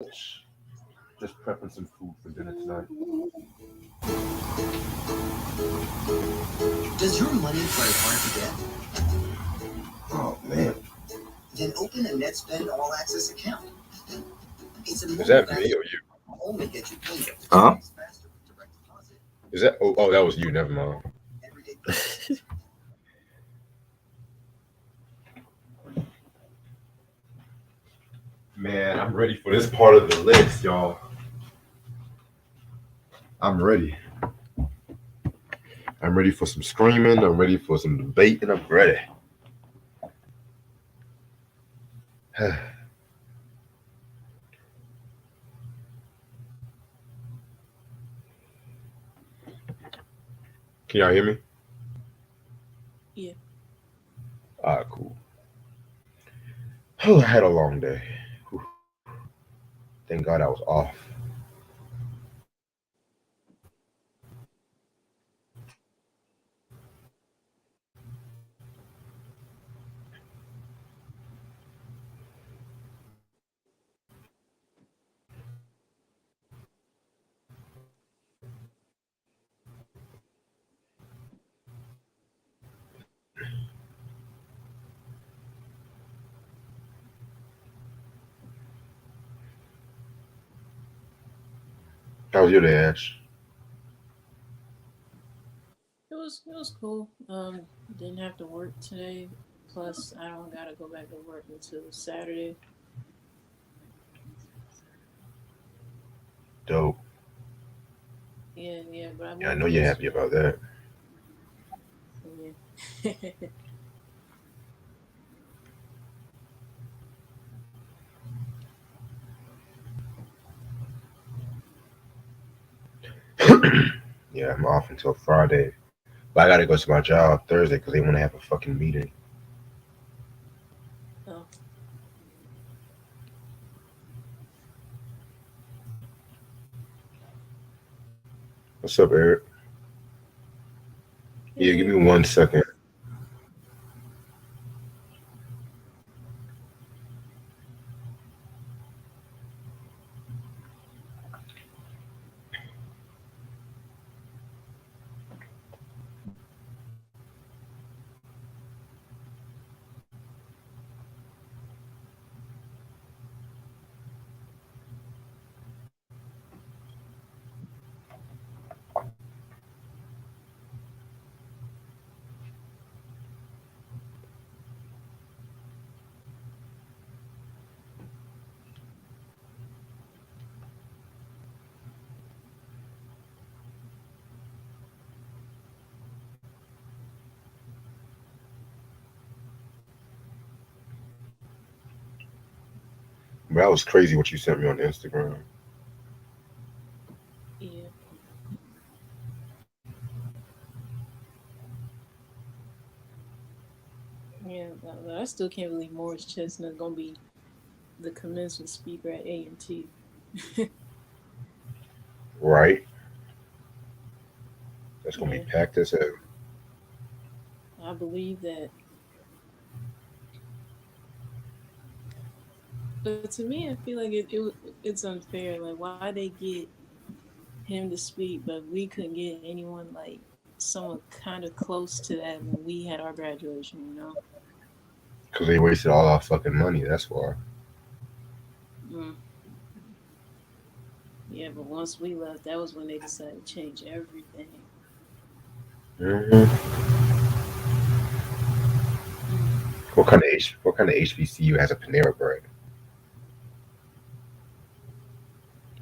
Just prepping some food for dinner tonight. Does your money play hard to get? Oh man, Then open a NetSpend All Access account. It's a is mobile that me bank or you? only get you paid Huh? faster with direct deposit. Is that? Oh, that was you. Never mind. Everyday Man, I'm ready for this part of the list, y'all. I'm ready. I'm ready for some screaming. I'm ready for some debate, and I'm ready. Can y'all hear me? Yeah. All right, cool. Oh, I had a long day. Whew. Thank God I was off. How was your day, Ash? It was cool. Didn't have to work today. Plus, I don't gotta go back to work until Saturday. Dope. Yeah, but I Yeah, I know worked you're happy yesterday. about that. Yeah. Yeah, I'm off until Friday. But I gotta go to my job Thursday because they want to have a fucking meeting. Oh, What's up, Eric? Yeah, give hey, me 1 second. But that was crazy what you sent me on Instagram. yeah, yeah. But I still can't believe Morris Chestnut gonna be the commencement speaker at A&T. Right? That's gonna be Yeah, packed as hell. I believe that. But to me, I feel like it's unfair. Like, why they get him to speak, but we couldn't get anyone like someone kind of close to that when we had our graduation, you know? Because they wasted all our fucking money. That's why. Mm. Yeah, but once we left, that was when they decided to change everything. Hmm. Mm. What kind of HBCU has a Panera Bread?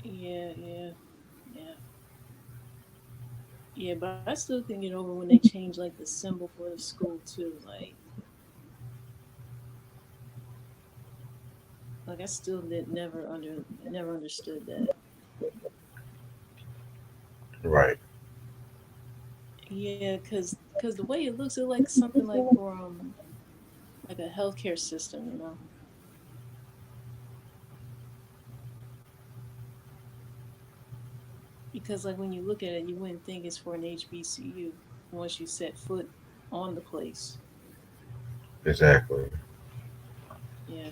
Yeah, yeah, yeah. But I still can get over when they change like the symbol for the school too. Like I still did never understood that. Right. Yeah, cause the way it looks, it like something like for like a healthcare system, you know. Because like when you look at it, you wouldn't think it's for an HBCU once you set foot on the place. Exactly. Yeah,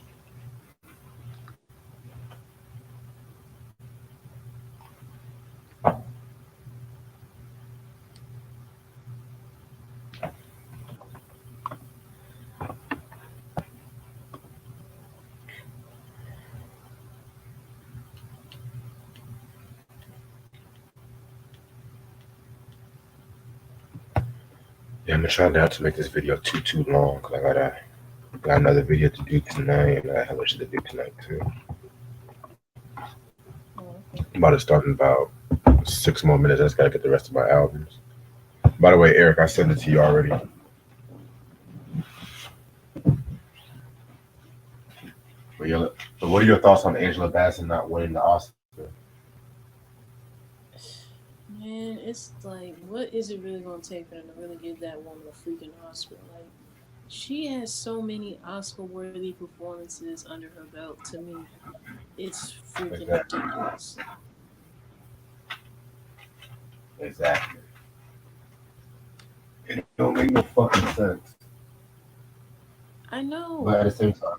Yeah, I'm gonna try not to make this video too long because got another video to do tonight, and I got hella shit to do tonight too. Oh, okay. I'm about to start in about 6 more minutes. I just gotta get the rest of my albums. By the way, Eric, I sent it to you already. But what are your thoughts on Angela Bassett not winning the Oscar? Man, it's like, what is it really gonna take for them to really give that woman a freaking Oscar? Like, she has so many Oscar-worthy performances under her belt. To me, it's freaking Exactly. ridiculous. Exactly. It don't make no fucking sense. I But know. at the same time,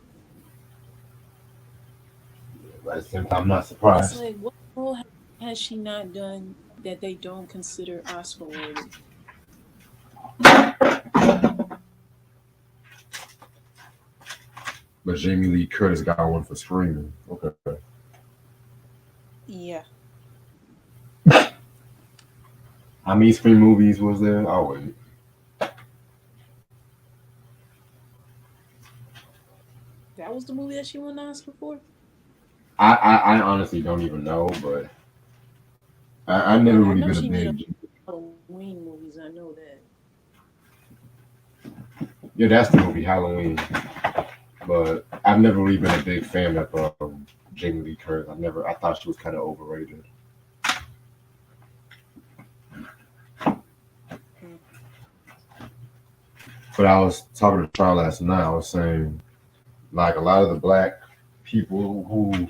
I'm not It's surprised. like, what role has she not done that they don't consider Oscar-worthy? But Jamie Lee Curtis got one for Screaming. Okay. Yeah, How many Scream movies was there? I'll wait. that was the movie that she won the Oscar for. I honestly don't even know, but I never Like, I really know been a she made a big. Halloween movies. I know that. Yeah, that's the movie Halloween. But I've never really been a big fan of Jamie Lee Curtis. I thought she was kind of overrated. Mm. But I was talking to Charles last night. I was saying like a lot of the black people who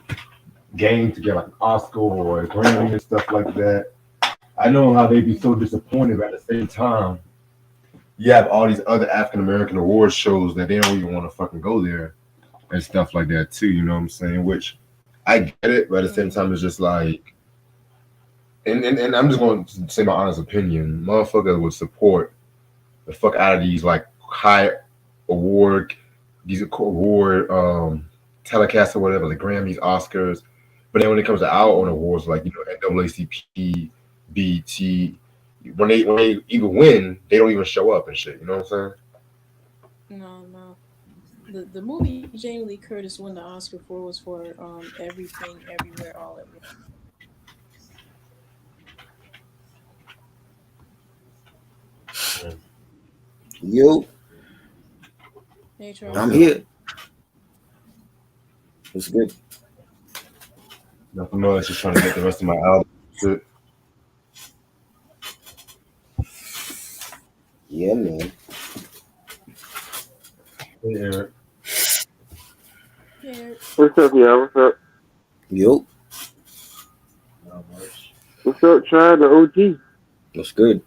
gain to get like an Oscar or a Grammy and stuff like that. I know how they be so disappointed, but at the same time, you have all these other African American awards shows that they don't even want to fucking go there and stuff like that too. You know what I'm saying? Which I get it, but at the same time, it's just like, and I'm just going to say my honest opinion. Motherfuckers would support the fuck out of these like high award, these award telecasts or whatever, the Grammys, Oscars. But then when it comes to our own awards, like NAACP, BT, when they even win, they don't even show up and shit. You know what I'm No, no. The movie Jamie Lee Curtis won the Oscar for was for Everything Everywhere All at Once. saying? Yo, Hey I'm Charles. here. What's good? Nothing much. Just trying to get the rest of my album. Shit. Yeah, man. Hey, Eric. Here, What's up, y'all? What's up? Yo, Not much. What's up, Try the OG? what's good?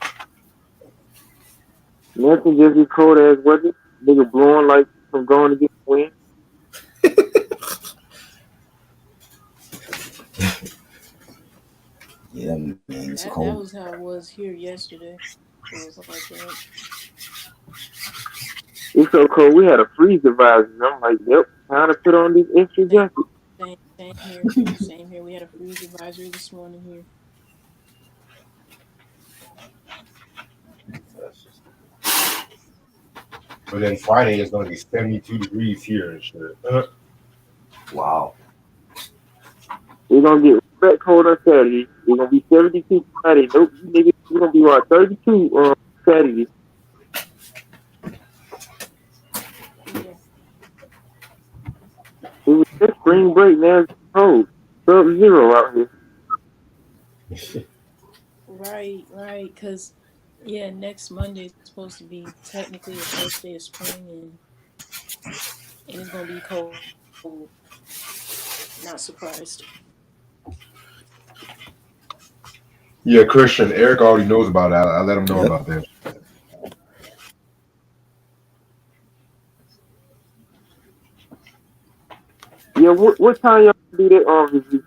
Nothing, just be cold ass weather. Nigga blowing like from going to get the wind. Yeah, man. It's that cold. was how it was here yesterday. It was like that. It's so cold. We had a freeze advisory. I'm like, yep, time to put on these extra jackets. Same here. Same here. We had a freeze advisory this morning here. But then Friday is going to be 72 degrees here and shit. Wow. We're gonna get back cold on Saturday. We're gonna be 72 Friday. Nope, nigga, we're gonna be about 32 on Saturday. Yeah. It was just spring break, now it's cold. Sub-zero out here. Right. Cause yeah, next Monday is supposed to be technically the first day of spring, and it's gonna be cold. Not surprised. Yeah, Christian. Eric already knows about it. I let him know Yep. about that. Yeah, what time y'all do that review?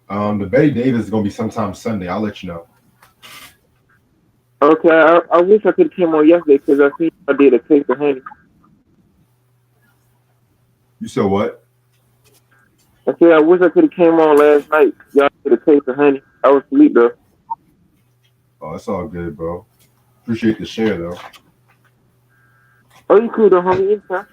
The Betty Davis is going to be sometime Sunday. I'll let you know. Okay, I wish I could have came on yesterday because I think I did a taste of honey. You said what? I said I wish I could have came on last night. Y'all did a taste of honey. I was asleep though. Oh, it's all good, bro. Appreciate the share though. Oh, you cool though, homie. Anytime.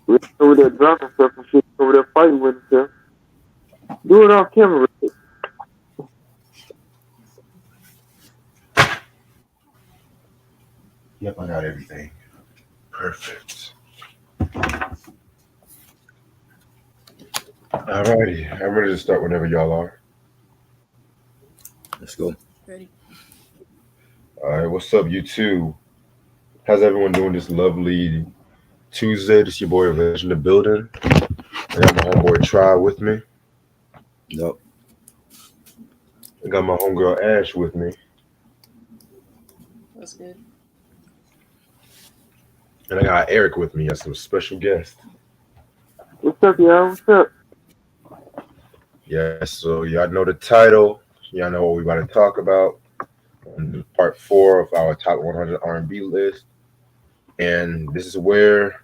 Rick over there dropping stuff and shit. Over there fighting with himself. Do it off camera. Yep, I got everything. Perfect. Alrighty, I'm ready to start whenever y'all are. Let's go. Ready? All right, what's up, you two? How's everyone doing this lovely Tuesday? This your boy Reg in the building. I got my homeboy Try with me. Yep. I got my homegirl Ash with me. That's good. And I got Eric with me as some special guest. What's up, y'all? What's up? Yeah, so y'all know the title. Y'all know what we about to talk about. Part 4 of our top 100 R&B list. And this is where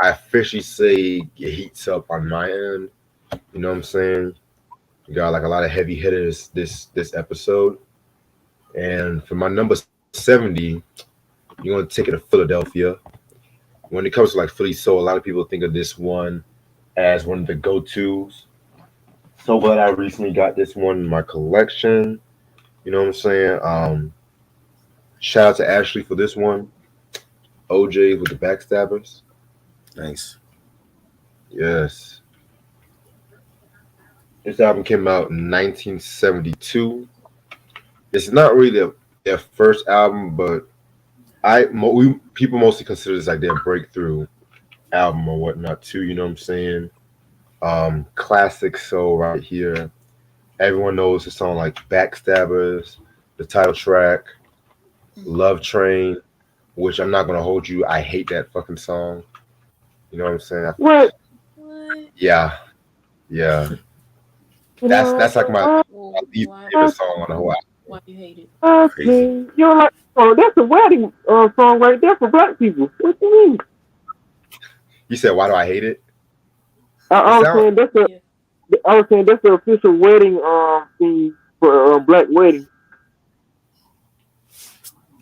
I officially say it heats up on my end. You know what I'm saying? We got like a lot of heavy hitters this episode. And for my number 70, you're gonna take it to Philadelphia. When it comes to like Philly soul, a lot of people think of this one as one of the go-tos. So glad I recently got this one in my collection. You know what I'm saying? Shout out to Ashley for this one. OJ with the Backstabbers. Nice. Yes. This album came out in 1972. It's not really their first album, but people mostly consider this like their breakthrough album or whatnot too. You know what I'm saying? Classic soul right here. Everyone knows the song like Backstabbers, the title track, Love Train, which I'm not gonna hold you. I hate that fucking song. You know what I'm saying? What? What? Yeah. That's like my Well, least why? favorite song on the whole album. Why you hate it? Crazy. You don't like? Oh, that's a wedding song right there for black people. What do you mean? You said why do I hate it? I was saying that's the. Yeah. I was saying that's the official wedding theme for black wedding.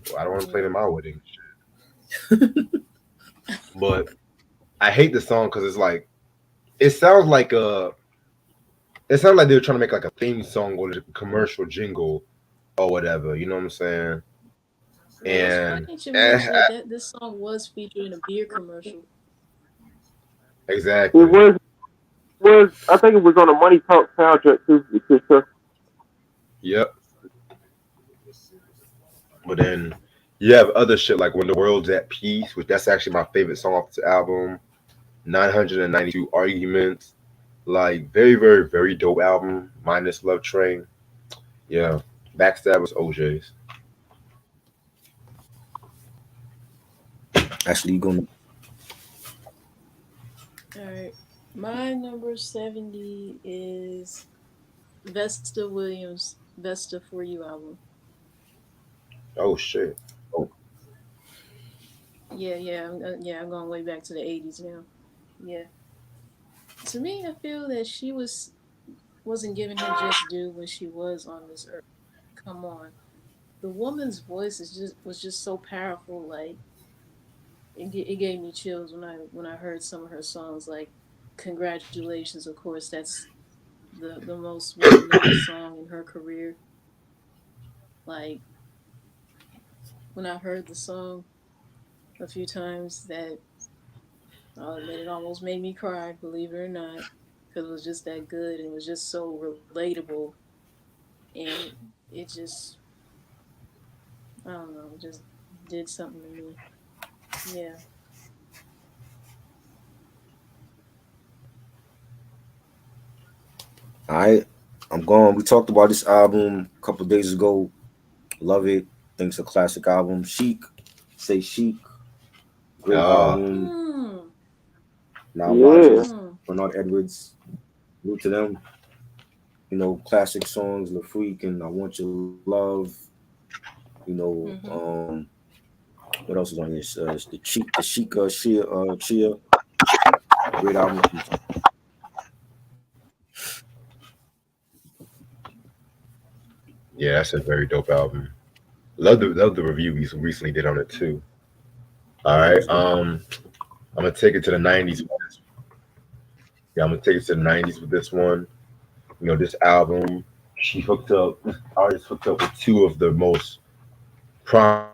Well, I don't want to play it in my wedding. But I hate the song because it's like it sounds like they were trying to make like a theme song or a commercial jingle or whatever. You know what I'm saying? Well, it's And funny to mention that this song was featured in a beer commercial. exactly. It was I think it was on a Money Talk soundtrack too. Yep. But then you have other shit like When the World's at Peace, which that's actually my favorite song off the album. 992 Arguments. Like very, very, very dope album. Minus Love Train. Yeah. Backstabbers OJ's. Actually, you going All right. My number 70 is Vesta Williams' Vesta For You album. Oh shit. I'm going way back to the 80s now. Yeah. To me, I feel that she wasn't giving her just due when she was on this earth. Come on. The woman's voice was just so powerful. Like it gave me chills when I heard some of her songs. Like Congratulations, of course, that's the most well known song in her career. Like when I heard the song a few times, that I'll admit it almost made me cry. Believe it or not, because it was just that good and it was just so relatable, and it just I don't know, it just did something to me. Yeah. I'm going. We talked about this album a couple days ago. Love it. Think it's a classic album. Chic. Say Chic. Great Ah. volume. Mm, Now Yeah. Rogers. Bernard Edwards. New to them. Classic songs, La Freak and I Want Your Love. Mm-hmm. What else is on this? The Chica Chia. Great album. Yeah, that's a very dope album. Love the review we recently did on it too. All Yeah, it right. was dope. I'm gonna take it to the '90s. Yeah, I'm gonna take it to the '90s with this one. This album, she hooked up. This artist hooked up with two of the most prominent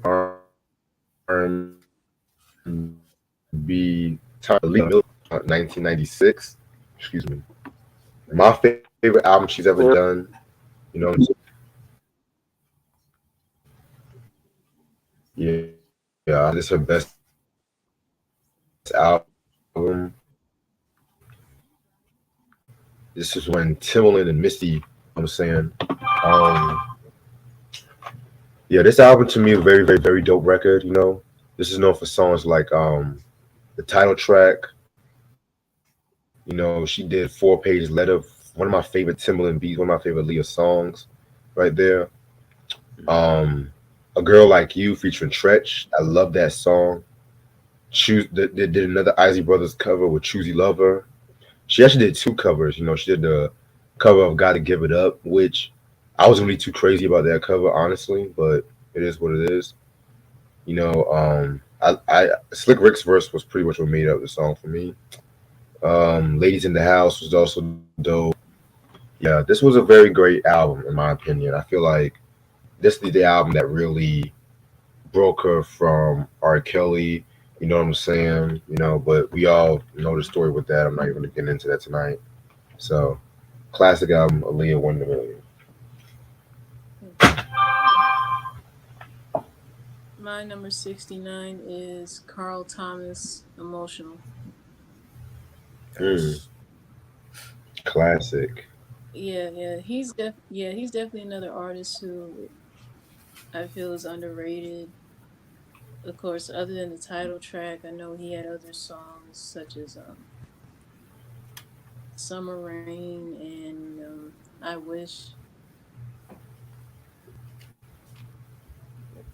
R&B talent, 1996. Excuse me. My favorite album she's ever Yeah. done. Yeah, this is her best album. This is when Timbaland and Misty, I'm saying, um, yeah, this album to me is very, very, very dope record. This is known for songs like the title track. She did 4 Page Letter, one of my favorite Timbaland beats, one of my favorite Leah songs, right there. Um, A Girl Like You featuring Tretch. I love that song. They did another Isley Brothers cover with Choosy Lover. She actually did 2 covers. She did the cover of Gotta Give It Up, which I wasn't really too crazy about that cover, honestly, but it is what it is. I Slick Rick's verse was pretty much what made up the song for me. Ladies in the House was also dope. Yeah, this was a very great album in my opinion. I feel like this is the album that really broke her from R. Kelly. You know what I'm saying? But we all know the story with that. I'm not even gonna get into that tonight. So, classic album, Aaliyah 1 million. My number 69 is Carl Thomas, Emotional. Mm, Yes. classic. He's definitely another artist who I feel is underrated. Of course, other than the title track, I know he had other songs such as Summer Rain and I Wish,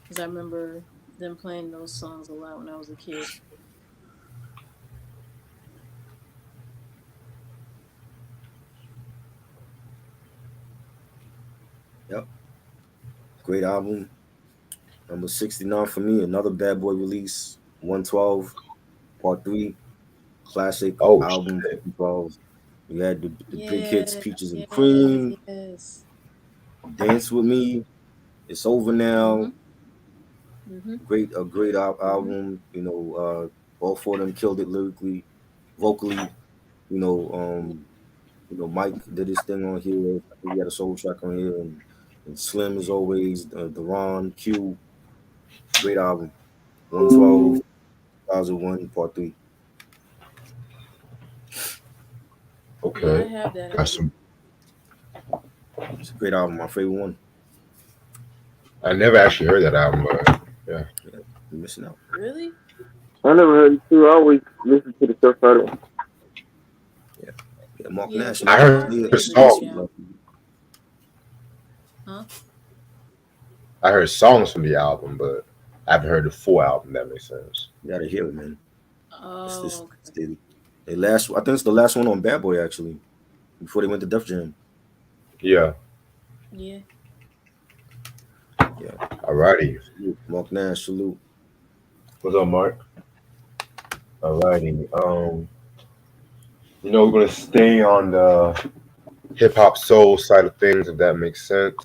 because I remember them playing those songs a lot when I was a kid. Yep. Great album. Number 69 for me. Another Bad Boy release. 112 Part 3. Classic Oh album. shit. 2012. We had the big hits, Yeah, Peaches and yes, Cream, yes. Dance with Me, It's Over Mhm, Now. mhm, A great mhm. album. All four of them killed it lyrically, vocally. You know, um, Mike did his thing on here. I think he had a soul track on here, and Slim is always the Ron Q. Great album. 112, 2001, Part 3. Yeah, I Okay. have that Got some. album. It's a great album. My favorite one. I never actually heard that album, but yeah. Yeah, you're missing out. Really? I never heard it too. I always listen to the stuff out of Yeah, yeah. Mark Yeah, Nash because and I Part heard Leah, the 3 is a Leah great song. Sweet Love. album. Huh? I heard songs from the album, but I haven't heard the full album. That makes sense. You gotta hear it, man. It's this. Oh, It's okay. the last. I think it's the last one on Bad Boy actually. Before they went to Def Jam. Yeah. Yeah. Yeah. Alrighty. Salute. Mark Nash. Salute. What's up, Mark? Alrighty. We're gonna stay on the hip hop soul side of things, if that makes sense.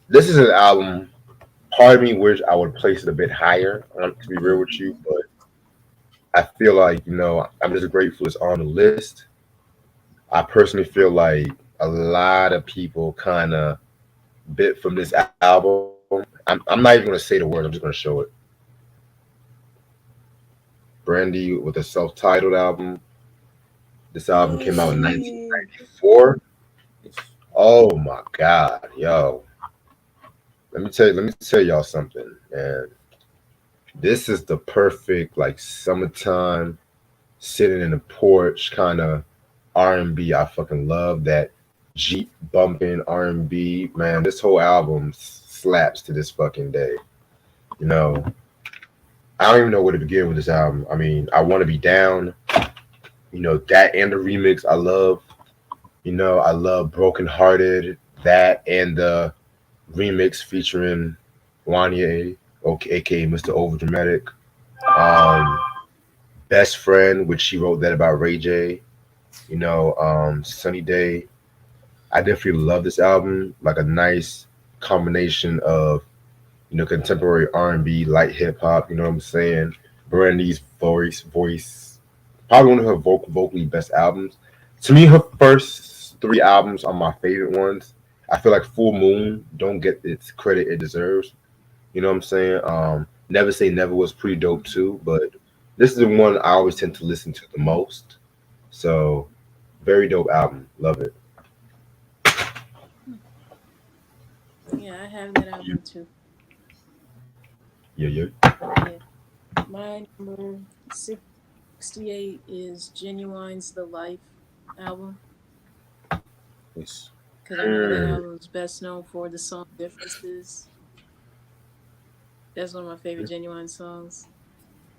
This is an album. Part of me wish I would place it a bit higher. To be real with you, but I feel like I'm just grateful it's on the list. I personally feel like a lot of people kind of bit from this album. I'm not even gonna say the word. I'm just gonna show it. Brandy with a self-titled album. This album came out in Yay. 1994. Yes. Oh my God, yo! Let me tell y'all something, man. This is the perfect like summertime sitting in the porch kind of R&B. I fucking love that Jeep bumping R&B. Man, this whole album slaps to this fucking day. You know, I don't even know where to begin with this album. I mean, I want to be down. That and the remix I love. I love Broken Hearted, that and the remix featuring Wanye, okay, aka Mr. Overdramatic. Um, Best Friend, which she wrote that about Ray J. Sunny Day. I definitely love this album. Like a nice combination of contemporary R&B, light hip hop. You know what I'm saying? Brandy's voice, probably one of her vocally best albums. To me, her first three albums are my favorite ones. I feel like Full Moon don't get its credit it deserves. You know what I'm saying? Never Say Never was pretty dope too, but this is the one I always tend to listen to the most. So, very dope album. Love it. Yeah, I have that You, album too. yeah, yeah. Yeah. My number 68 is Genuine's The Life album. Yes. Because I know that Mm, album is best known for the song Differences. That's one of my favorite Genuine songs.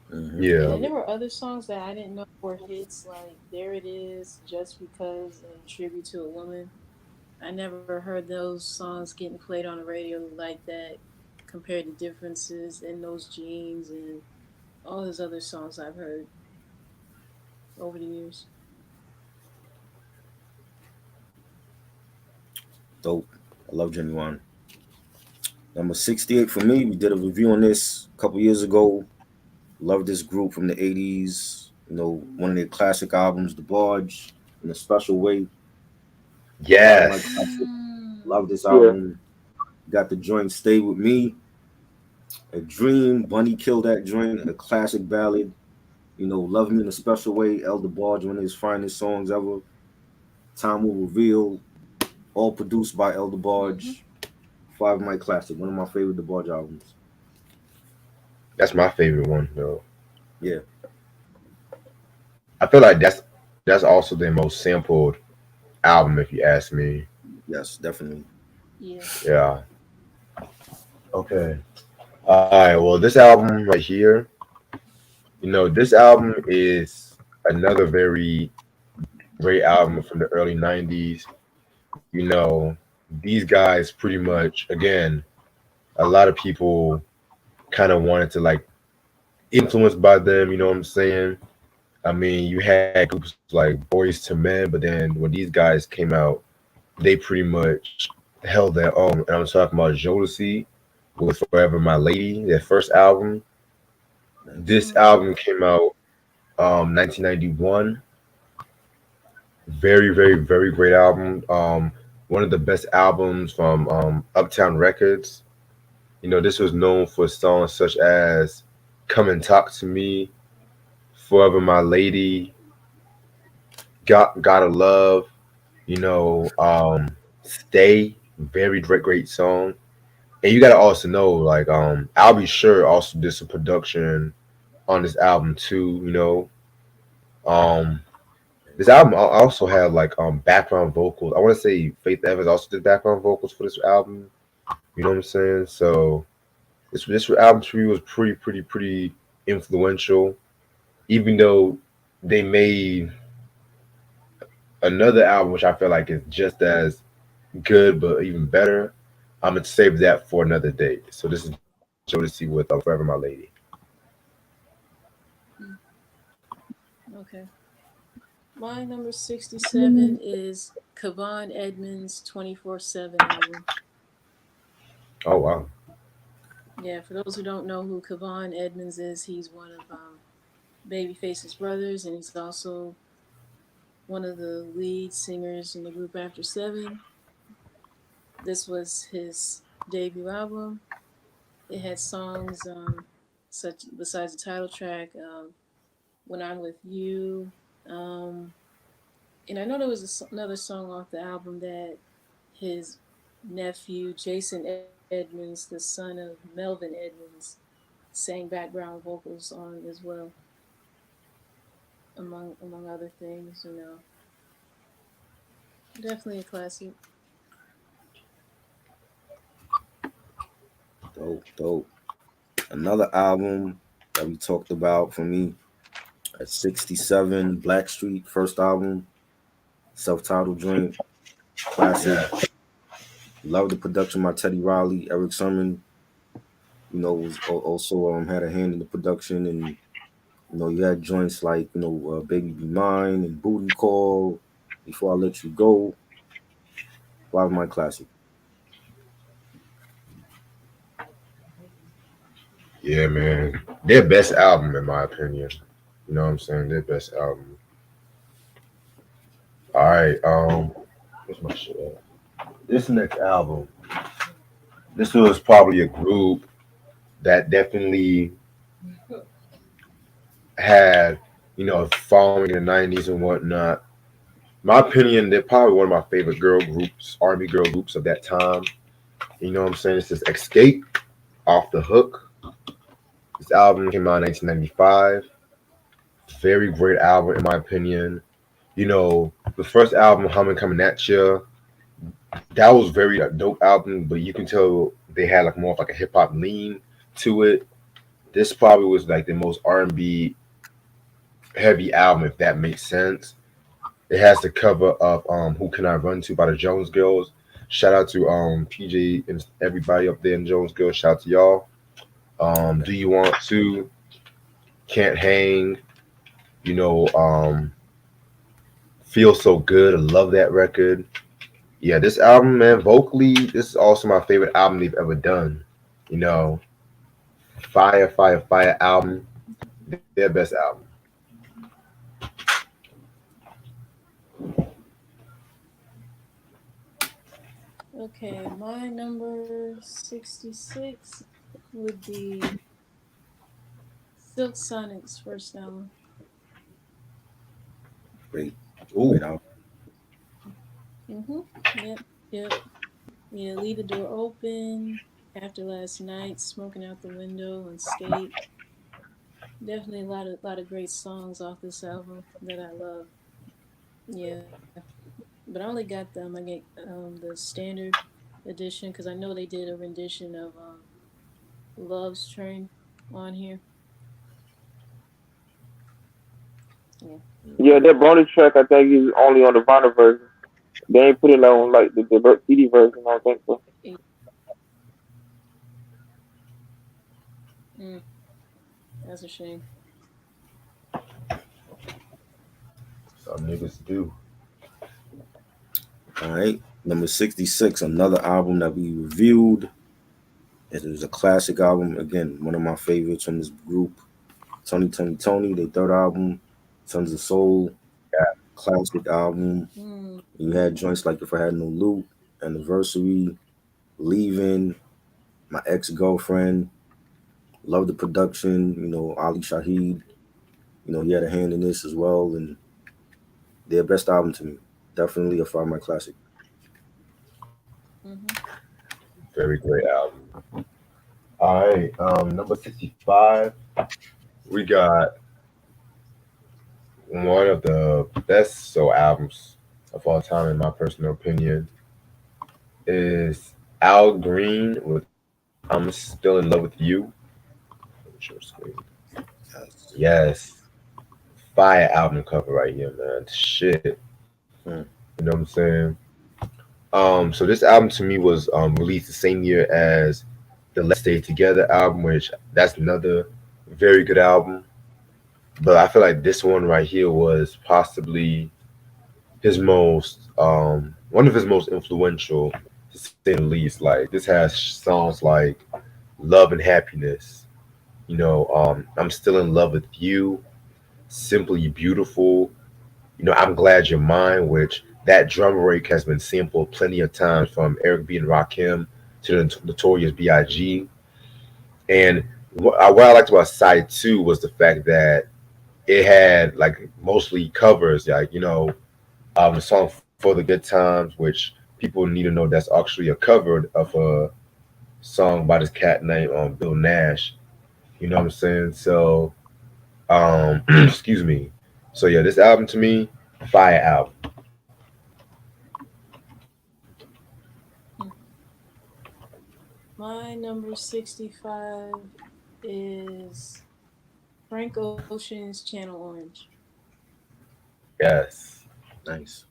Hmm. And yeah, then there were other songs that I didn't know were hits, like There It Is, Just Because, and Tribute to a Woman. I never heard those songs getting played on the radio like that compared to Differences in Those Jeans and all those other songs I've heard over the years. Dope. I love Genuine. Number 68 for me. We did a review on this a couple years ago. Love this group from the 80s. One of their classic albums, The Barge, in a special way. Five of my yes. classic. Love this Yeah. album. Got the joint Stay With Me. A Dream. Bunny Killed That Joint. A classic ballad. Love Me in a Special Way. Elder Barge, one of his finest songs ever. Time Will Reveal. All produced by Elder Mm-hmm. Barge. Five of my classic. One of my favorite The Barge albums. That's my favorite one, though. Yeah. I feel like that's also their most sampled album, if you ask me. Yes, definitely. Yeah. Yeah. Okay. All right. Well, this album right here, this album is another very great album from the early '90s. You know, these guys pretty much, again, a lot of people kind of wanted to like influenced by them. You know what I'm saying? I mean, you had groups like Boys to Men, but then when these guys came out, they pretty much held their own. And I'm talking about Jodeci with Forever My Lady, their first album. Nice. This Mm-hmm. album came out 1991. Very, very, very great album. One of the best albums from Uptown Records. This was known for songs such as "Come and Talk to Me," "Forever My Lady," "Gotta Love." "Stay." Very great song. And you gotta also know, like, I'll Be Sure also did some production on this album too. Um, this album also had like background vocals. I want to say Faith Evans also did background vocals for this album. You know what I'm saying? So this album to me was pretty influential. Even though they made another album, which I feel like is just as good but even better. I'm gonna save that for another day. So this is Jodeci with "Forever My Lady." Mm. Okay. My number 67 is Kavon Edmonds' 24/7 album. Oh wow. Yeah, for those who don't know who Kavon Edmonds is, he's one of Babyface's brothers, and he's also one of the lead singers in the group After Seven. This was his debut album. It had songs such besides the title track, "When I'm with You," um, and I know there was another song off the album that his nephew Jason Edmonds, the son of Melvin Edmonds, sang background vocals on as well. among other things. Definitely a classic. Dope, dope. Another album that we talked about for me at 67, Blackstreet, first album, self-titled joint, classic. Yeah, Love the production by Teddy Riley, Eric Sermon. Was also had a hand in the production, and you had joints like Baby Be Mine and Booty Call, Before I Let You Go. A lot of my classic. yeah, man. Their best album, in my opinion. You know what I'm saying? Their best album. All right. Where's my shit at? This next album. This was probably a group that definitely had, following in the '90s and whatnot. My opinion, they're probably one of my favorite girl groups, R&B girl groups of that time. You know what I'm saying? It's this Escape, Off the Hook. This album came out in 1995. Very great album, in my opinion. The first album, Humming Coming At Ya, that was very dope album, but you can tell they had like more of like a hip hop lean to it. This probably was like the most R&B heavy album, if that makes sense. It has the cover of "Who Can I Run To" by the Jones Girls. Shout out to PJ and everybody up there in Jones Girls. Shout out to y'all. Do You Want To? Can't Hang. You know, Feel So Good. I love that record. Yeah, this album, man, vocally, this is also my favorite album they've ever done. You know, Fire, Fire, Fire album, their best album. Okay, my number 66 would be Silk Sonic's first album. Great, Ooh, great album. Mhm. Yep. Yep. Yeah. Leave the door open. After last night, smoking out the window and skate. Definitely a lot of great songs off this album that I love. Yeah. But I only got them. I get the standard edition because I know they did a rendition of Love's Train on here. Yeah. Yeah, that bonus track I think is only on the vinyl version. They ain't put it on like the CD version. I don't think so. Eh, Mm, that's a shame. some niggas do. All right. Number 66, another album that we reviewed. It is a classic album. Again, one of my favorites from this group. Tony, Tony, Tony, their third album, Sons of Soul, classic album. Mm, You had joints like If I Had No Loot, Anniversary, Leaving, My Ex Girlfriend. Love the production. Ali Shaheed. He had a hand in this as well, and their best album to me. Definitely a Five My classic. mhm. Very great album. All right, number 65, we got one of the best soul albums of all time, in my personal opinion, is Al Green with "I'm Still in Love with You." Short screen. Yes. Yes, fire album cover right here, man. Shit, Hmm. you know what I'm saying? So this album to me was released the same year as the Let's Stay Together album, which that's another very good album. But I feel like this one right here was possibly his most one of his most influential, to say the least. Like this has songs like "Love and Happiness," "I'm Still in Love with You," "Simply Beautiful," "I'm Glad You're Mine," which that drum break has been sampled plenty of times from Eric B and Rakim to the Notorious B.I.G. And what I liked about side two was the fact that it had like mostly covers, like the song "For the Good Times," which people need to know that's actually a cover of a song by this cat named Bill Nash. You know what I'm saying? So, excuse me. So yeah, this album to me, fire album. Hmm. My number 65 is Frank Ocean's Channel Orange. Yes. Nice.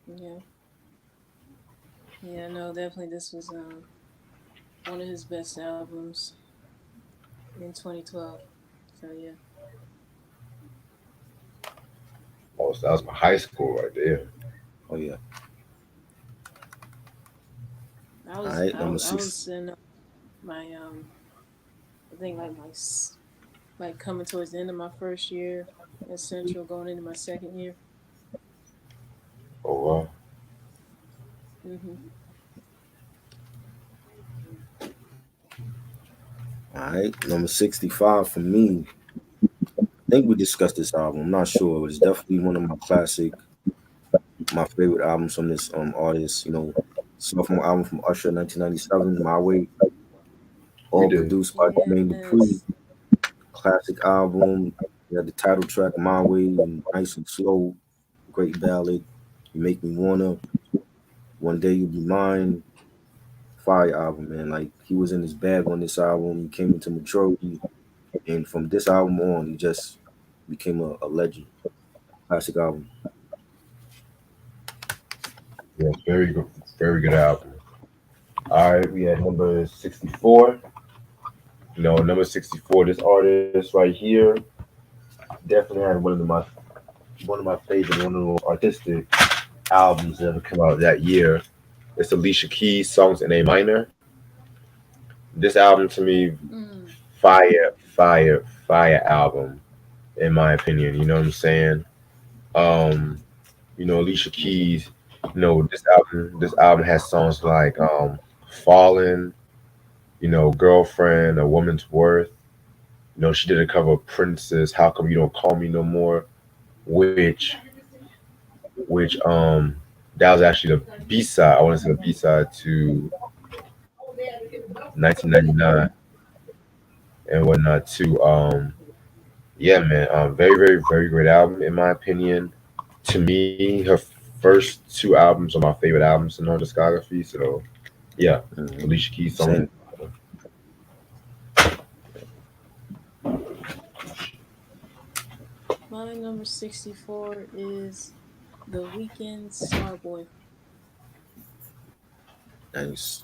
Yeah. Yeah, no, definitely this was one of his best albums in 2012. So yeah. Oh, so that was my high school right there. Oh yeah. I All was right, I, number I six. was in my I think like like coming towards the end of my first year at Central, going into my second year. Oh wow. Hmm. All right, number 65 for me. I think we discussed this album. I'm not sure. It's definitely one of my favorite albums from this artist. Sophomore album from Usher, 1997, My Way, We all did. produced by Jermaine Dupri. Yes. Classic album. We had the title track, My Way, and nice and slow. Great ballad. You Make Me Wanna. One Day You'll Be Mine. Fire album, man. Like he was in his bag on this album. He came into maturity, and from this album on, he just became a legend. Classic album. Yeah, very good album. All right, we had number 64. Number 64, this artist right here definitely had one of my favorite, one of the most artistic albums that ever come out that year. It's Alicia Keys' Songs in A Minor. This album to me, Mm. fire album, in my opinion. You know what I'm saying? Um, Alicia Keys, this album has songs like Fallen, Girlfriend, A Woman's Worth. She did a cover of Prince's How Come You Don't Call Me No More, which which that was actually the B side. I want to say the B side to 1999 and whatnot too. Yeah, man, very great album in my opinion. To me, her first two albums are my favorite albums in her discography. So yeah, Mhm. Alicia Keys song. Same. My number 64 is The Weeknd Starboy. Nice.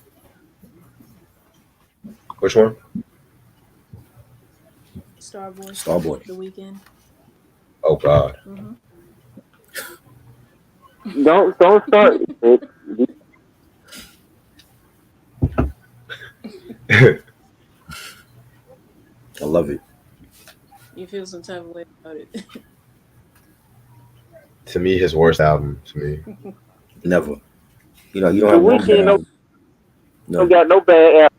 Which one? Starboy. Starboy. The Weeknd. Oh God. Mm-hmm. Don't start. I love it. You feel some type of way about it. To me, his worst album. To me, Never. You don't The have one bad weekend album. don't No. got no bad album.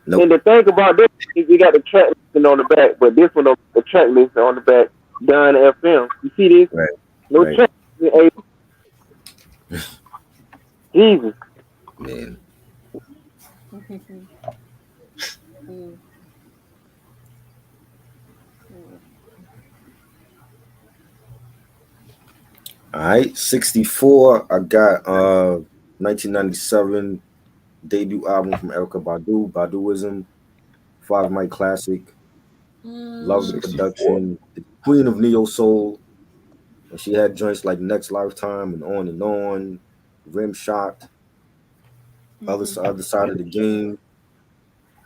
Nope. And the thing about this is you got the track listing on the back, but this one the track list on the back, Done FM. You see this? Right. No Right. track. Hey, Jesus. Man. Mm. Mm. All right. 64. I got 1997 debut album from Erica Badu, Baduism. Five Night Classic. Love the Mm. 64. production. The Queen of Neo Soul. And she had joints like Next Lifetime and On and On. Rim Shot. Mm-hmm. Other side of the game.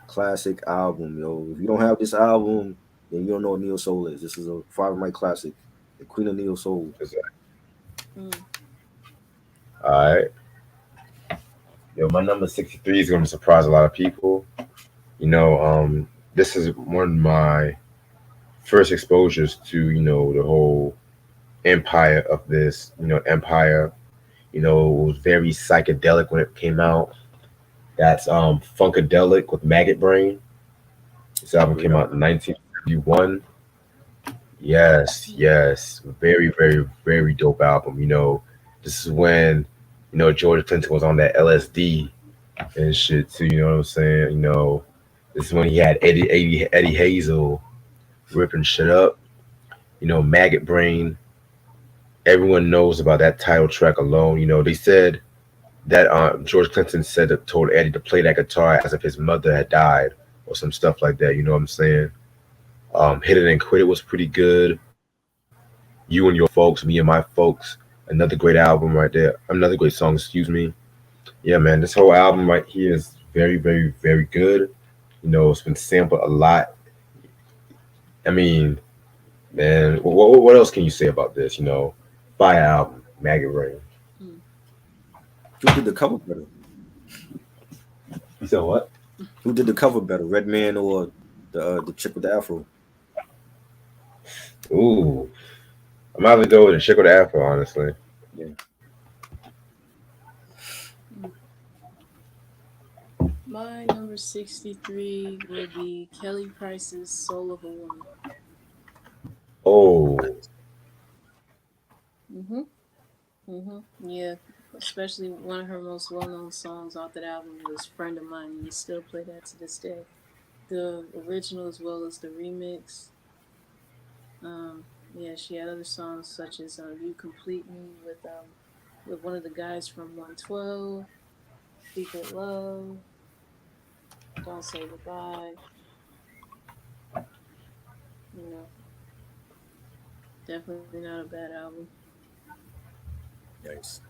Classic album, yo. If you don't have this album, then you don't know what Neo Soul is. This is a Five Night Classic. The Queen of Neo Soul. Mm. All right. My number 63 is going to surprise a lot of people. This is one of my first exposures to, the whole empire of this, empire. It was very psychedelic when it came out. That's Funkadelic with Maggot Brain. This album came out in 1971. Yes. Very dope album. This is when, George Clinton was on that LSD and shit too. You know what I'm saying? This is when he had Eddie Hazel ripping shit up. Maggot Brain. Everyone knows about that title track alone. They said that George Clinton said that told Eddie to play that guitar as if his mother had died or some stuff like that. You know what I'm saying? Hit It and Quit It was pretty good. You and Your Folks, Me and My Folks, another great album right there. Another great song, excuse me. Yeah, man, this whole album right here is very, very, very good. It's been sampled a lot. I mean, man, what else can you say about this? Fire album, Maggot Brain. Mm. Who did the cover better? You said what? Who did the cover better, Redman or the chick with the afro? Ooh, I'm about to go with a Chick with the Afro, honestly. Yeah, Mm. My number 63 would be Kelly Price's Soul of a Woman. Oh, Mm-hmm. Mm-hmm. Yeah. Especially one of her most well-known songs off that album was "Friend of Mine," and we still play that to this day. The original as well as the remix. Yeah, she had other songs such as "You Complete Me" with one of the guys from 112, "Secret Love," "Don't Say Goodbye." You know, definitely not a bad album. nice.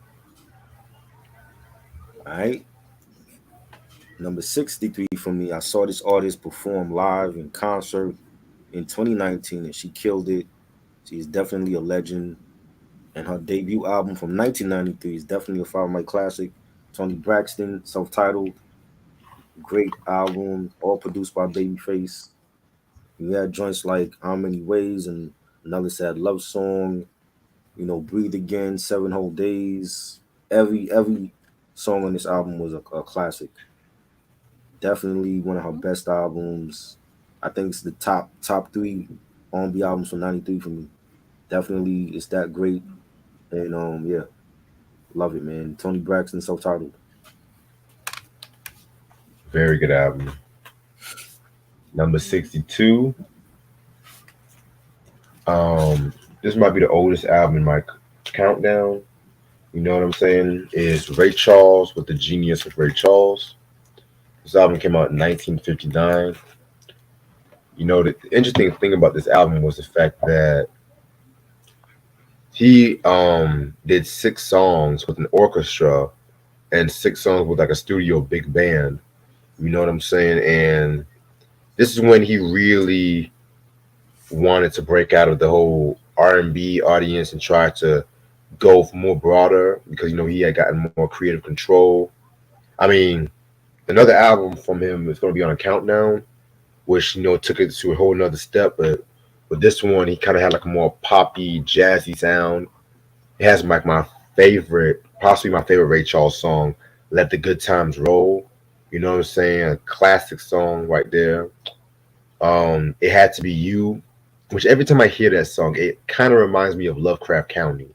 All right. Number 63 for me, I saw this artist perform live in concert in 2019 and she killed it. She's definitely a legend. And her debut album from 1993 is definitely a Fire Mike classic. Tony Braxton, self titled, great album, all produced by Babyface. You had joints like How Many Ways and another sad love song, Breathe Again, 7 Whole Days. Every song on this album was a classic. Definitely one of her Mm-hmm. best albums. I think it's the top three R&B albums from '93 for me. Definitely, it's that great, and yeah, love it, man. Tony Braxton, self-titled. very good album. Number Mm-hmm. 62. This might be the oldest album in my countdown. You know what I'm saying? Is Ray Charles with the Genius of Ray Charles. This album came out in 1959. The interesting thing about this album was the fact that he did 6 songs with an orchestra and 6 songs with like a studio big band. You know what I'm saying? And this is when he really wanted to break out of the whole R&B audience and try to go for more broader because he had gotten more creative control. I mean, another album from him is going to be on a countdown, which took it to a whole nother step. But with this one, he kind of had like a more poppy, jazzy sound. It has like my favorite, possibly my favorite Ray Charles song, "Let the Good Times Roll." You know what I'm saying? A classic song right there. It Had to Be You, which every time I hear that song, it kind of reminds me of Lovecraft County.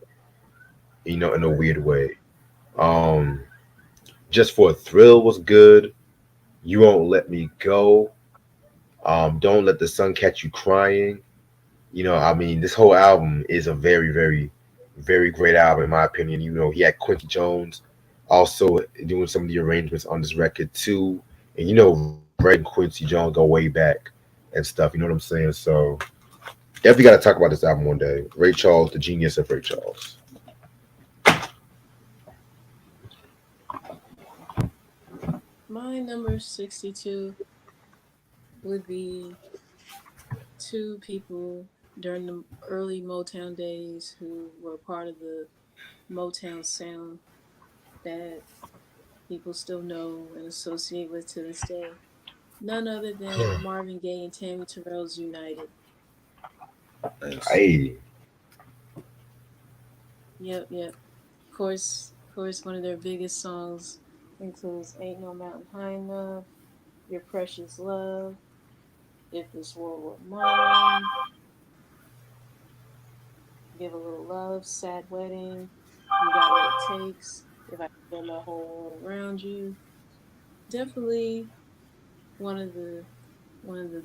In a Right. weird way. Um, Just for a Thrill was good. You Won't Let Me Go. Don't Let the Sun Catch You Crying. I mean, this whole album is a very, very, very great album in my opinion. He had Quincy Jones also doing some of the arrangements on this record too. And Ray and Quincy Jones go way back and stuff. You know what I'm saying? So definitely got to talk about this album one day. Ray Charles, the genius of Ray Charles. My number 62 would be two people during the early Motown days who were part of the Motown sound that people still know and associate with to this day. None other than Marvin Gaye and Tammy Terrell's United. Nice. Hey, Yep, yep. Of course, one of their biggest songs includes "Ain't No Mountain High Enough," "Your Precious Love," "If This World Were Mine," "Give a Little Love," "Sad Wedding," "You Got What It Takes," "If I Could Build My Whole World Around You." Definitely one of the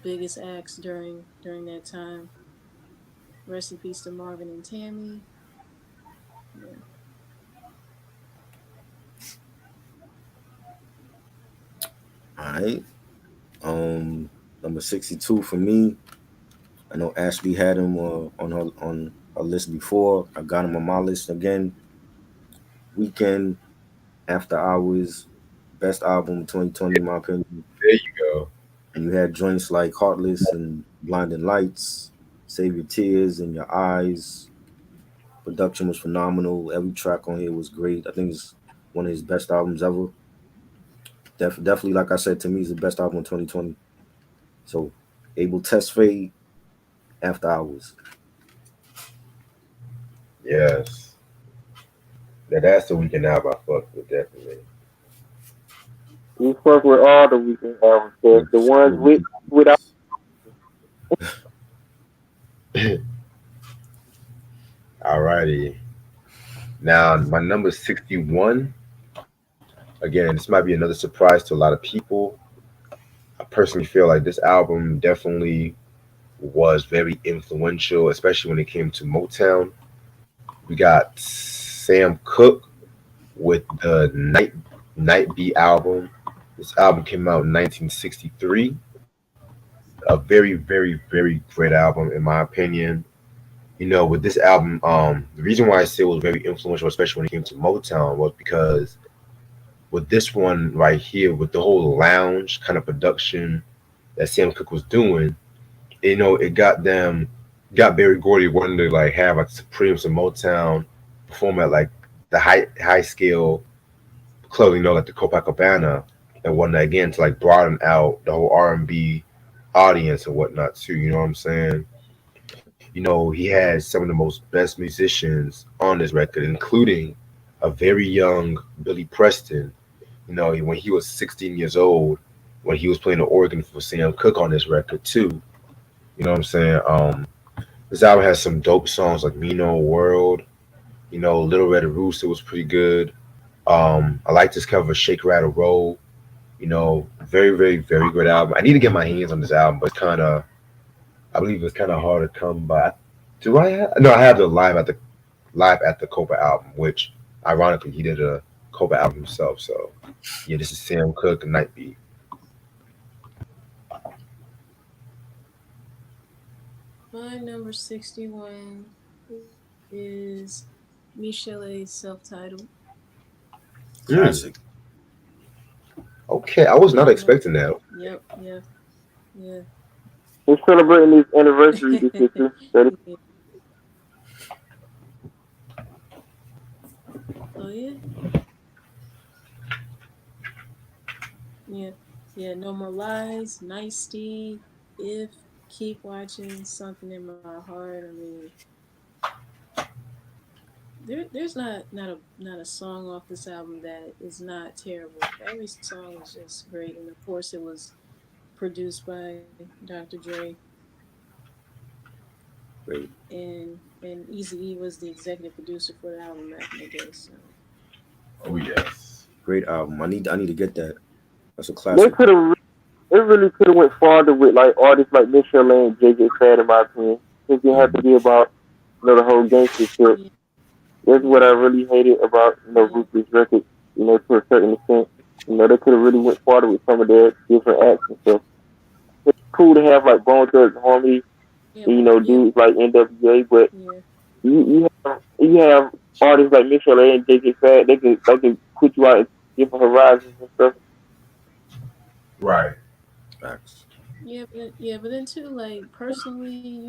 biggest acts during that time. Rest in peace to Marvin and Tammy. Yeah. All right. Number 62 for me. I know Ashley had him on her list before. I got him on my list again. Weekend After Hours, best album 2020 in my opinion. There you go. And you had joints like Heartless and Blinding Lights, Save Your Tears in Your Eyes. Production was phenomenal. Every track on here was great. I think it's one of his best albums ever. Definitely, like I said, to me, it's the best album in 2020. So, Abel Test Fade, After Hours. Yes. Now that's the weekend album I fuck with definitely. We fuck with all the weekend albums, the ones with without. Alrighty. Now my number 61. Again, this might be another surprise to a lot of people. I personally feel like this album definitely was very influential, especially when it came to Motown. We got Sam Cooke with the Night Beat album. This album came out in 1963. A very, very, very great album in my opinion. With this album, the reason why I say it was very influential, especially when it came to Motown, was because with this one right here, with the whole lounge kind of production that Sam Cooke was doing, it got Barry Gordy wanting to like have like Supremes and Motown perform at like the high scale club, like the Copacabana, and whatnot again to like broaden out the whole R&B audience and whatnot too. You know what I'm saying? He had some of the most best musicians on this record, including a very young Billy Preston. When he was 16 years old, when he was playing the organ for Sam Cooke on this record too. You know what I'm saying? This album has some dope songs like "Mean Old World." "Little Red Rooster" was pretty good. I like this cover, "Shake, Rattle, Roll." Very, very, very good album. I need to get my hands on this album, but I believe it's kind of hard to come by. Do I have? No, I have the live at the Copa album, which ironically he did a Copa album himself. So yeah, this is Sam Cooke, Night Beat. My number 61 is Michelle's self-titled. Mm, Classic. okay, I was not Yeah, no. expecting that. Yep, yeah, yeah. We're celebrating his anniversary this year too. Yeah. Oh yeah, yeah, yeah. No More Lies, Nice Steve, If, Keep Watching, Something in My Heart. I mean, there's not a song off this album that is not terrible. Every song is just great, and of course it was produced by Dr. Dre, Great. and Eazy-E was the executive producer for the album back in the day. So Oh yes. Great album. I need to get that. That's a They classic. could have, it really could have went farther with like artists like Michelle and JJ Fad in my opinion. It didn't have to Mhm. be about the whole gangster shit. yeah, That's what I yeah, really hated about yeah, Ruthless Records. To a certain extent, they could have really went farther with some of their different acts and stuff. It's cool to have like Bone Thugs and Harmony, yeah, yeah, dudes like NWA, but yeah. you have artists like Michelle and JJ Fad. They can put you out in different horizons and stuff. Right. Facts. But then too, like personally,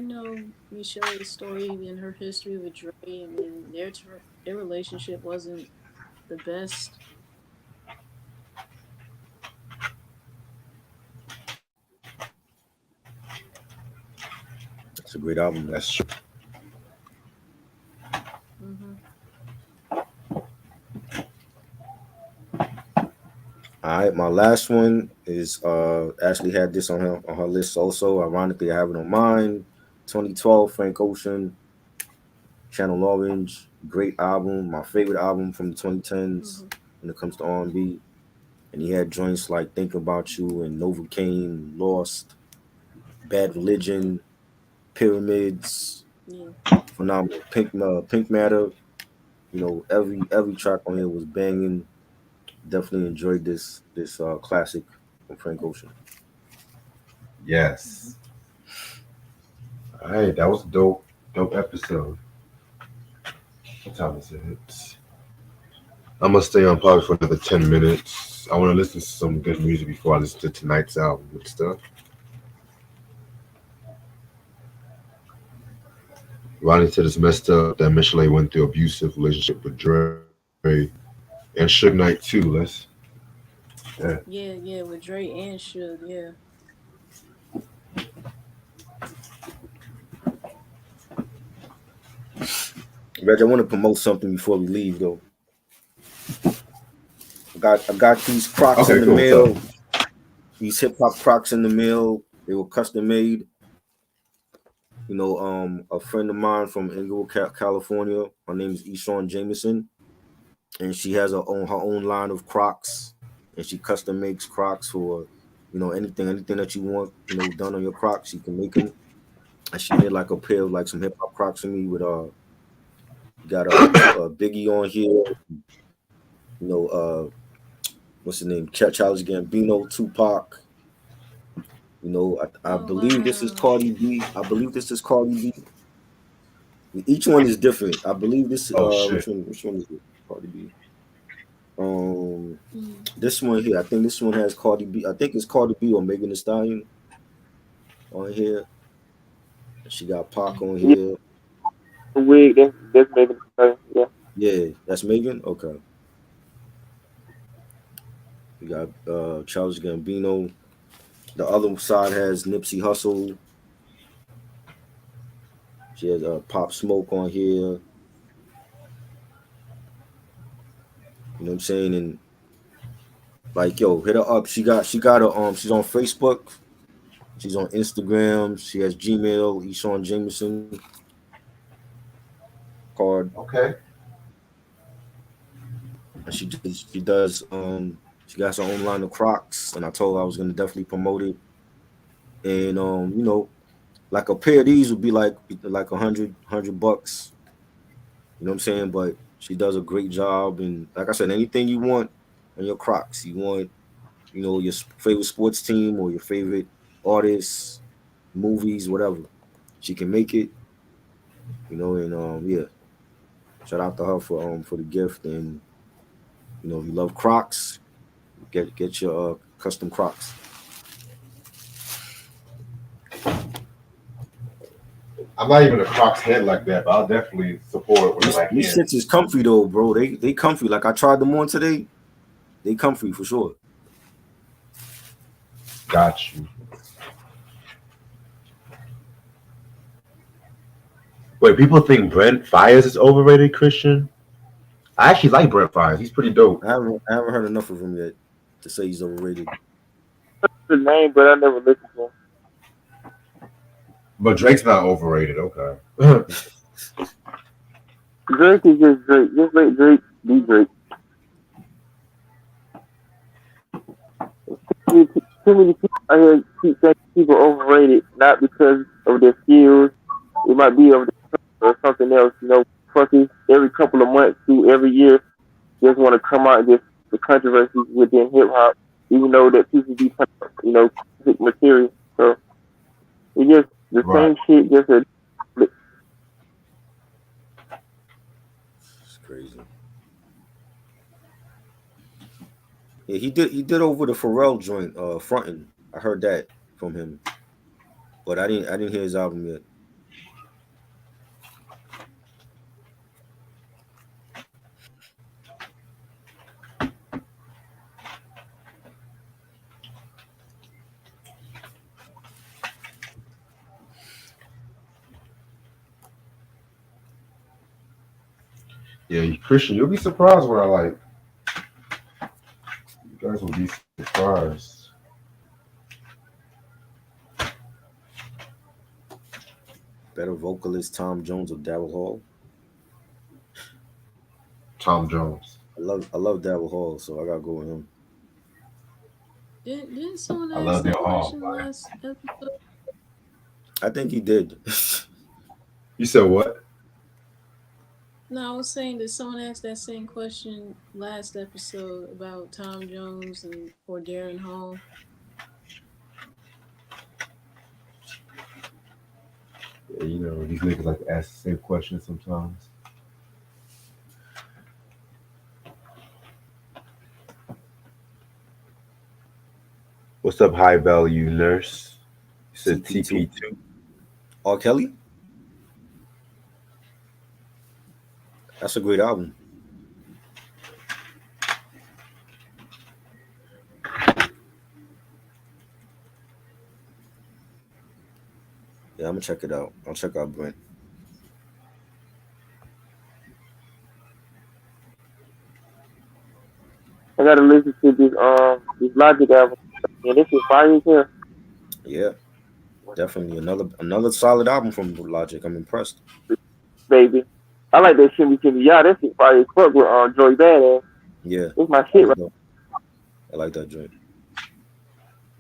Michelle's story and her history with Dre. I mean, their relationship wasn't the best. It's a great album. That's true. Hmm. All right, my last one is Ashley had this on her list also. Ironically, I have it on mine. 2012, Frank Ocean, Channel Orange, great album, my favorite album from the 2010s Hmm. when it comes to R&B. And he had joints like Think About You and Novocaine, Lost, Bad Religion, Pyramids, Yeah. phenomenal. Pink Matter. Every track on here was banging. Definitely enjoyed this classic from Frank Ocean. Yes. All right, that was a dope episode. What time is it? I'm gonna stay on pause for another 10 minutes. I want to listen to some good music before I listen to tonight's album and stuff. Ronnie said it's messed up that Michelet went through abusive relationship with Dre and Suge Knight too. Yeah. Yeah, with Dre and Suge, yeah. Reg, I want to promote something before we leave though. I got these Crocs in Okay, the cool. What's up? mail. These hip hop Crocs in the mail. They were custom made. A friend of mine from Inglewood, California. Her name is Eshawn Jameson, and she has her own line of Crocs, and she custom makes Crocs for, anything that you want, done on your Crocs. She can make them, and she made like a pair of like some hip hop Crocs for me with got a Biggie on here, what's his name, Childish Gambino, Tupac. I Oh believe this is wow. Cardi B. I believe this is Cardi B. Each one is different. I believe this. Oh Which shit. one? Which one is it? Cardi B. Um, Mm. this one here. I think this one has Cardi B. I think it's Cardi B or Megan Thee Stallion on here. She got Pac on Yeah, here. the wig. That's making it play. Yeah. Yeah, that's Megan. Okay. We got Childish Gambino. The other side has Nipsey Hussle. She has Pop Smoke on here. You know what I'm saying? And like, yo, hit her up. She got a she's on Facebook. She's on Instagram. She has Gmail. Eshawn Jameson card. Okay. And she got her own line of Crocs. And I told her I was gonna definitely promote it. And like a pair of these would be like $100 bucks. You know what I'm saying? But she does a great job. And like I said, anything you want on your Crocs, you want, your favorite sports team or your favorite artists, movies, whatever. She can make it, and yeah. Shout out to her for the gift. And if you love Crocs, get your custom Crocs. I'm not even a Crocs head like that, but I'll definitely support it whenever I These can. shits is comfy though, bro. They comfy. Like I tried them on today. They comfy for sure. Got you. Wait, people think Brent Fires is overrated, Christian? I actually like Brent Fires. He's pretty dope. I haven't heard enough of him yet to say he's overrated. The name, but I never listened to him. But Drake's not overrated. Okay. Drake is just Drake. Just let Drake be Drake. Too many people out here keep saying people overrated, not because of their skills. It might be of or something else. Fucking every couple of months through every year, just want to come out and just the controversies within hip hop, even though that people be classic material. So it's just the Right. same shit, just a It's crazy. Yeah, he did over the Pharrell joint, frontin'. I heard that from him, but I didn't hear his album yet. Yeah, Christian, you'll be surprised what I like. You guys will be surprised. Better vocalist Tom Jones or Daryl Hall. Tom Jones. I love Daryl Hall, so I gotta go with him. Didn't someone I ask love their that all. question last episode? I think he did. You said what? No, I was saying that someone asked that same question last episode about Tom Jones and or Darren Hall. Yeah, you know, these niggas like to ask the same question sometimes. What's up, high value nurse? You said TP2. TP2. R. Kelly. That's a great album. Yeah, I'm gonna check it out. I'll check out Brent. I gotta listen to this Logic album. And this is fire as hell, Yeah, definitely another solid album from Logic. I'm impressed. baby. I like that Shimmy Shimmy. Yeah, that shit fire as fuck with Joy Badass. Yeah, It's my I shit like right. that. I like that joint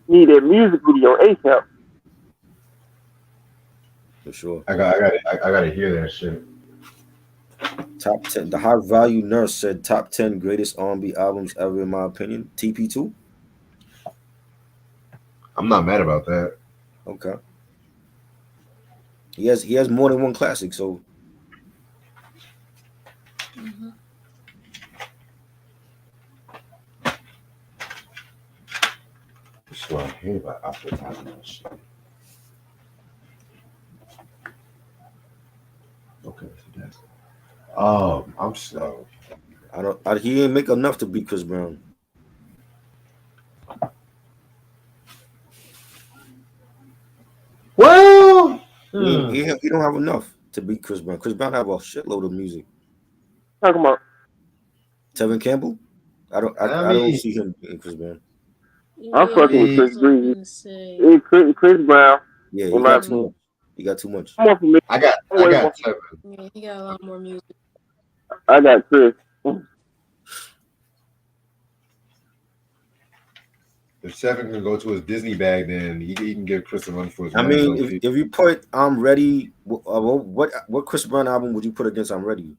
Need that music video ASAP. for sure. I gotta hear that shit. Top 10. The High Value Nurse said top 10 greatest R&B albums ever, in my opinion. TP2. I'm not mad about that. Okay. He has more than one classic, so Mm-hmm. That's what I hate about advertising that shit. Okay, so that's. I'm slow. he ain't make enough to beat Chris Brown. Well, He don't have enough to beat Chris Brown. Chris Brown have a shitload of music. Talking about Tevin Campbell, I I don't mean, see him beating Chris Brown. I'm Yeah, fucking with I Chris was Breezy. gonna say. It's Chris Brown. Yeah, In he my got too Mm-hmm. much. He got too much. I'm more familiar. I'm I way got more. Tevin. Yeah, he got a lot more music. I got Chris. If Tevin can go to his Disney bag, then he can give Chris a run for his I money. mean, Low key. if you put I'm Ready, what Chris Brown album would you put against I'm Ready?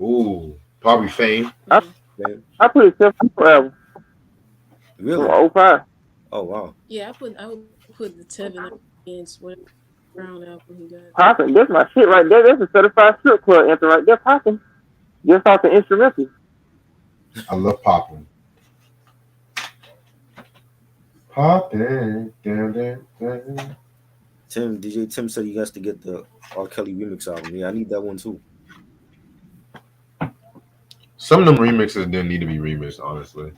Ooh, probably Fame. I Mm. Man, I put it forever really? from '05. Oh wow. Yeah, I would put the Tevin up against whatever Brown album he got. Popping. That's my shit right there. That's a certified strip club anthem right there. Popping. Just off the instrumental. I love popping. Popping. Dun, dun, dun. DJ Tim said he has to get the R. Kelly remix album. Yeah, I need that one too. Some of them remixes didn't need to be remixed, honestly.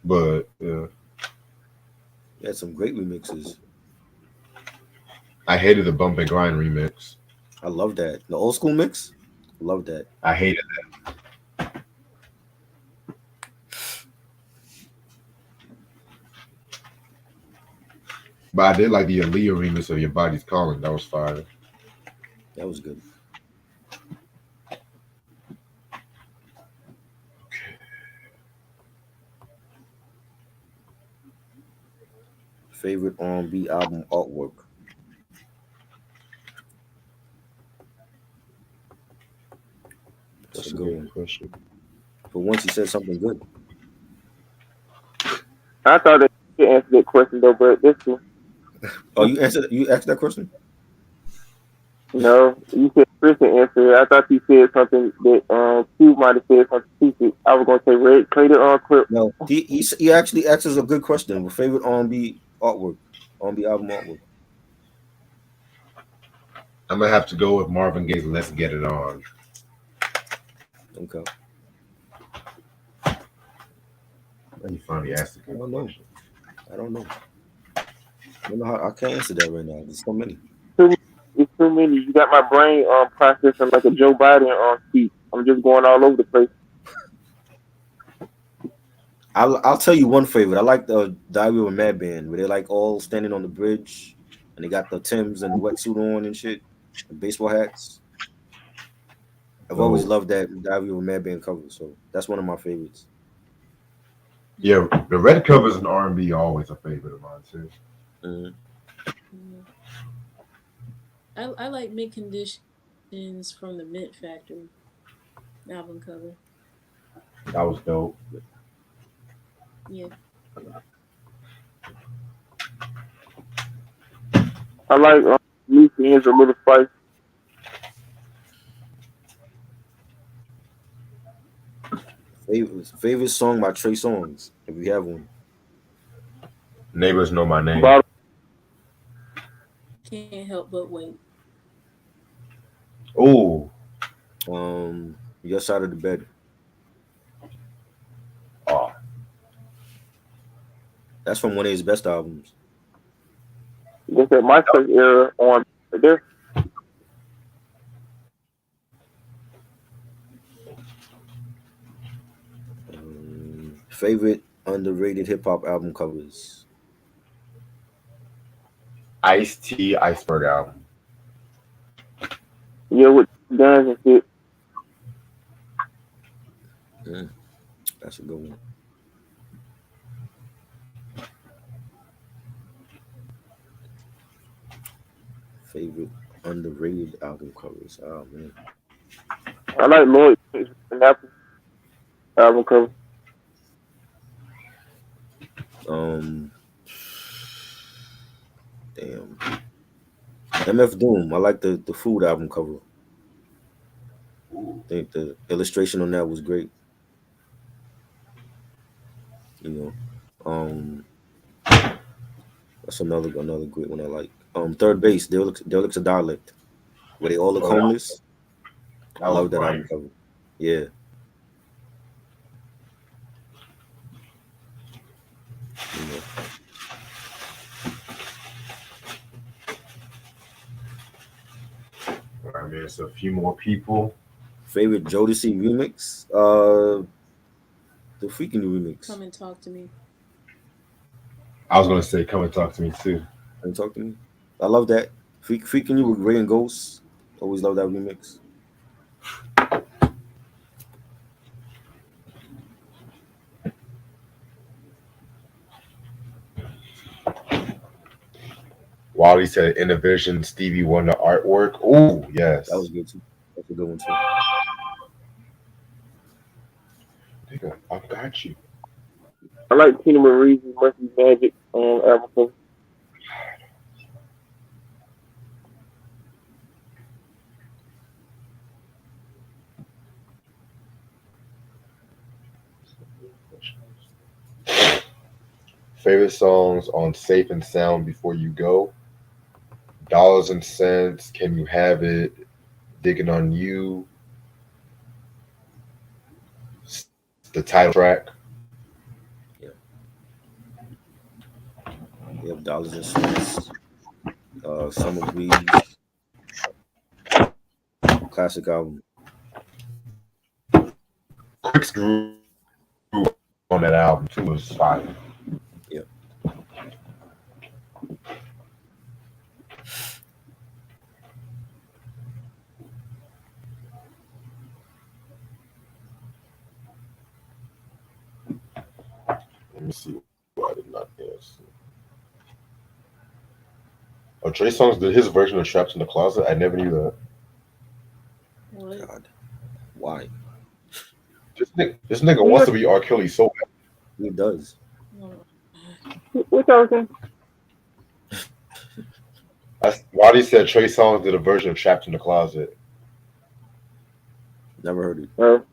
But yeah, He had some great remixes. I hated the Bump and Grind remix. I love that. The old school mix, love that. I hated that. But I did like the Aaliyah remix of Your Body's Calling. That was fire. That was good. Favorite R&B album artwork. That's a good one. question. But once he said something good. I thought that you answered that question though, but this one, Oh, you asked that question? no, you said Chris answer. I thought you said something that Q might have said something stupid. I was gonna say Red Crater clip. No, he actually asked us a good question. Favorite R&B artwork, R&B album artwork. I'm gonna have to go with Marvin Gaye's "Let's Get It On." Okay. You finally asked a I good don't know. question. I don't know. I don't know how I can't answer that right now. There's so many. It's too many. You got my brain processing like a Joe Biden speech. I'm just going all over the place. I'll tell you one favorite. I like the Diary of a Madman where they're like all standing on the bridge and they got the Timbs and the wetsuit on and shit, and baseball hats. I've always Oh. loved that Diary of a Madman cover, so that's one of my favorites. Yeah, the red covers in R&B are always a favorite of mine too. Mhm. Mm. I like Mint Conditions from the Mint Factory album cover. That was dope. Yeah. I like Lucy Ends a Little Spice. Favorite song by Trey Songz, if you have one. Neighbors know my name. Bottom, Can't help but wait. Oh, Your Side of the Bed. oh, That's from one of his best albums. just at my first era on right there. Favorite underrated hip hop album covers. Ice T Iceberg album. Yeah, with guns and shit. Mm, that's a good one. Favorite underrated album covers. Oh man. I like Lloyd and Apple album cover. Um, Damn. MF Doom. I like the food album cover. I think the illustration on that was great. You know. That's another great one I like. Third base. Derelict's a dialect. Where they all look Oh, that, homeless. that I was love that album Brian. cover. Yeah. You know. I mean, it's a few more people. Favorite Jodeci remix? The Freaking You remix. Come and talk to me. I was gonna say, come and talk to me too. Can you talk to me? I love that. Freaking You with Ray and Ghost. Always love that remix. Wally said, "Innovision Stevie Wonder artwork." Oh, yes. That was good too. That's a good one too. Nigga, I got you. I like Tina Marie's Must Be Magic album cover. Favorite songs on Safe and Sound Before You Go. Dollars and Cents, Can You Have It, Digging on You, the title track. Yeah. We have Dollars and Cents. Summer Breeze. Classic album. Quick Screw on that album too was fire. Yeah. Let me see what I did not guess. Oh, Trey Songz did his version of Trapped in the Closet. I never knew that. What? God. Why? This nigga wants to be R. Kelly so bad. He does. Oh, What y'all saying? Wadi said Trey Songz did a version of Trapped in the Closet. Never heard it.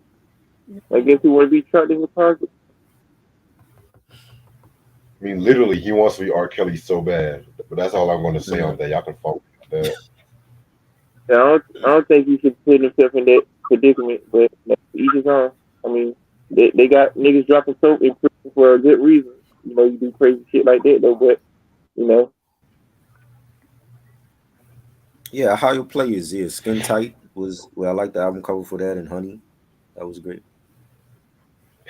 I guess he want to be trapped in the closet. I mean, literally, he wants to be R. Kelly so bad. But that's all I'm going to say on that. Y'all can fuck with that. Yeah, I don't think he should put himself in that predicament, but each his own. I mean, they got niggas dropping soap in prison for a good reason. You know, you do crazy shit like that though, but you know, Yeah, How Your Play Is. Yeah, Skin Tight was I like the album cover for that, and Honey. That was great.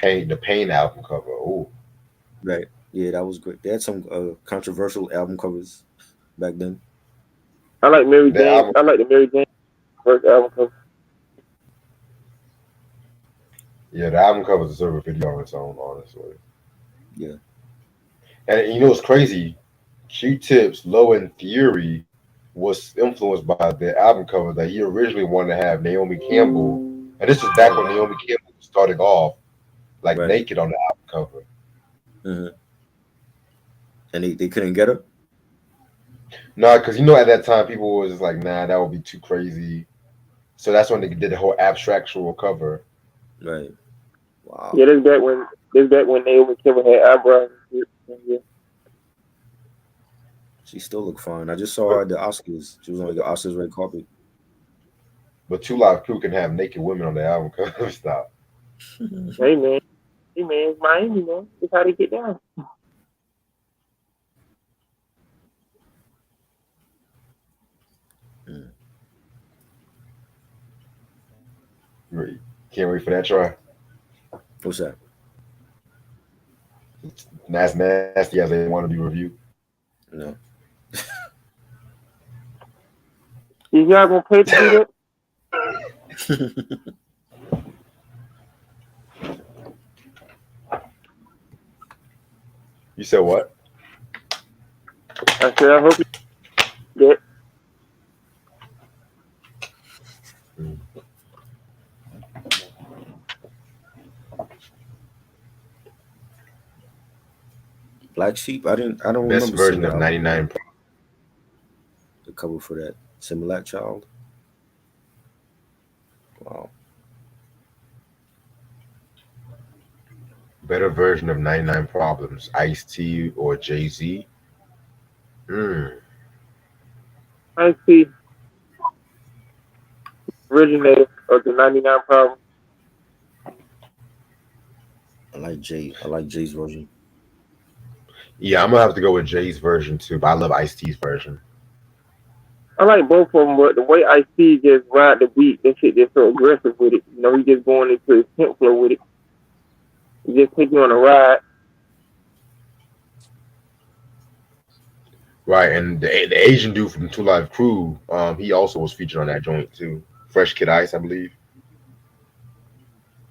The Pain album cover. Oh, Right. Yeah, that was great. They had some controversial album covers back then. I like Mary that Jane. album, I like the Mary Jane first album cover. yeah, the album cover deserve a video on its own, honestly. Yeah. And you know what's crazy? Q-Tips, Low and Fury was influenced by the album cover that he originally wanted to have Naomi Campbell, and this was back when Naomi Campbell was starting off like Right. naked on the album cover. Hmm. And they couldn't get her. No, because you know at that time people was just like, nah, that would be too crazy. So that's when they did the whole abstractual cover. Right. Wow. Yeah, this back when Naomi Campbell had eyebrows. And shit. Yeah. She still look fine. I just saw her at the Oscars. She was on like the Oscars red carpet. But Two Live Crew can have naked women on the album cover. Stop. Hey man, it's Miami, man. That's how they get down. Mm. Right. Can't wait for that try. What's that? That's nasty as they want to be reviewed. No. Is y'all gonna pay to do that? You said what? I said I hope you do that. Black Sheep. I don't Best remember version seeing of 99. the cover for that. Similac Child. Wow. Better version of 99 Problems. Ice-T or Jay-Z. I see originator of the 99 problem. I like Jay's version. Yeah, I'm gonna have to go with Jay's version too, but I love Ice-T's version. I like both of them, but the way I see just ride the beat, that shit just so aggressive with it. You know, he just going into his temp flow with it. He just take you on a ride. Right, and the Asian dude from Two Live Crew, he also was featured on that joint too. Fresh Kid Ice, I believe.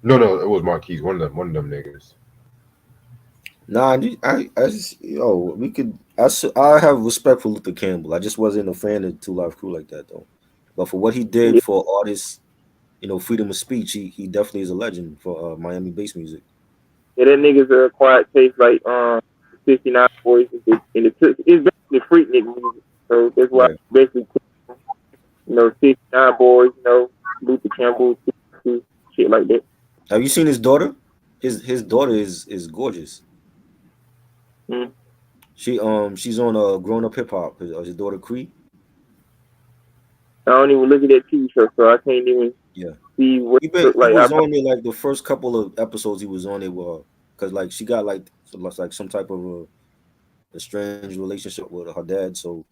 No, it was Marquise, one of them niggas. Nah, I just, we could. I have respect for Luther Campbell. I just wasn't a fan of Two Live Crew like that though. But for what he did Yeah, for artists, freedom of speech, he definitely is a legend for Miami bass music. yeah, that nigga's a quiet taste like 69 boys and it's basically freak nigga music. So that's why Right. basically 69 boys, Luther Campbell, shit like that. Have you seen his daughter? His daughter is gorgeous. Mm. She's on Grown Up Hip Hop. His daughter Cree. I don't even look at that TV show, so I can't even Yeah. see what He it look like. was on there like the first couple of episodes he was on it with her, because like she got like some type of a strange relationship with her dad. So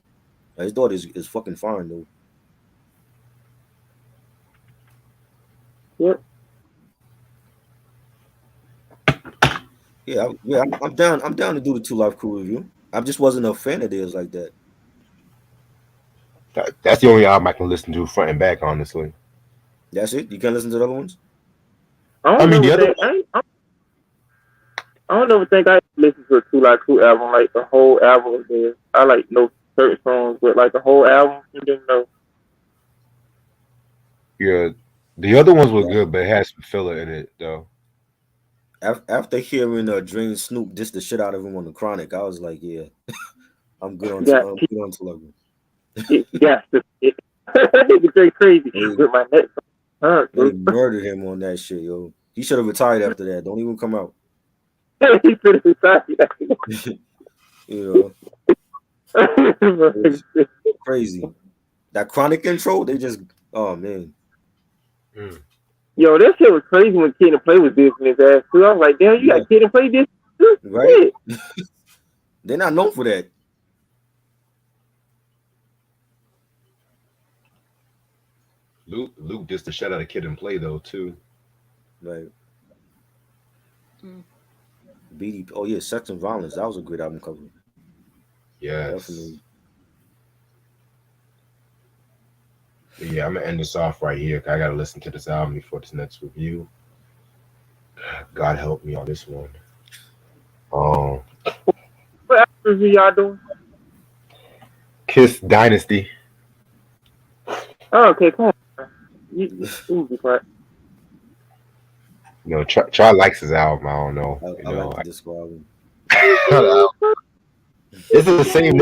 his daughter is fucking fine though. Yep. Yeah, I'm down. I'm down to do the Two Live Crew review. I just wasn't a fan of theirs like that. That's the only album I can listen to front and back, honestly. That's it. You can't listen to the other ones. I I don't mean, the never other think I don't ever think I listened to a Two Like Two album like the whole album of theirs. I like know certain songs, but like the whole album, you didn't know. yeah, the other ones were Yeah. good, but it has some filler in it though. After hearing Drain Snoop diss the shit out of him on the Chronic, I was like, yeah, I'm good on Yeah, I'm good on Two Live. yes, it. Nigga Drake crazy They, with my neck. Huh, they dude. murdered him on that shit, yo. He should have retired after that. Don't even come out. He put it aside. You know, it's crazy. That Chronic intro, they just, oh man, Yo, that shit was crazy when Kid and Play was dissing his ass too. I was like, damn, you yeah, got Kid and Play this too? right? Shit. They're not known for that. Luke dissed the shit out of Kid and Play though too. Right. Mm. BDP. Oh yeah, Sex and Violence. That was a great album cover. Yes. Definitely. But yeah, I'm gonna end this off right here. I gotta listen to this album before this next review. God help me on this one. What albums are y'all doing? Kiss Dynasty. Oh, okay, come on. You be quiet. You know, Try likes his album. I don't know. I like the disco album. This is the same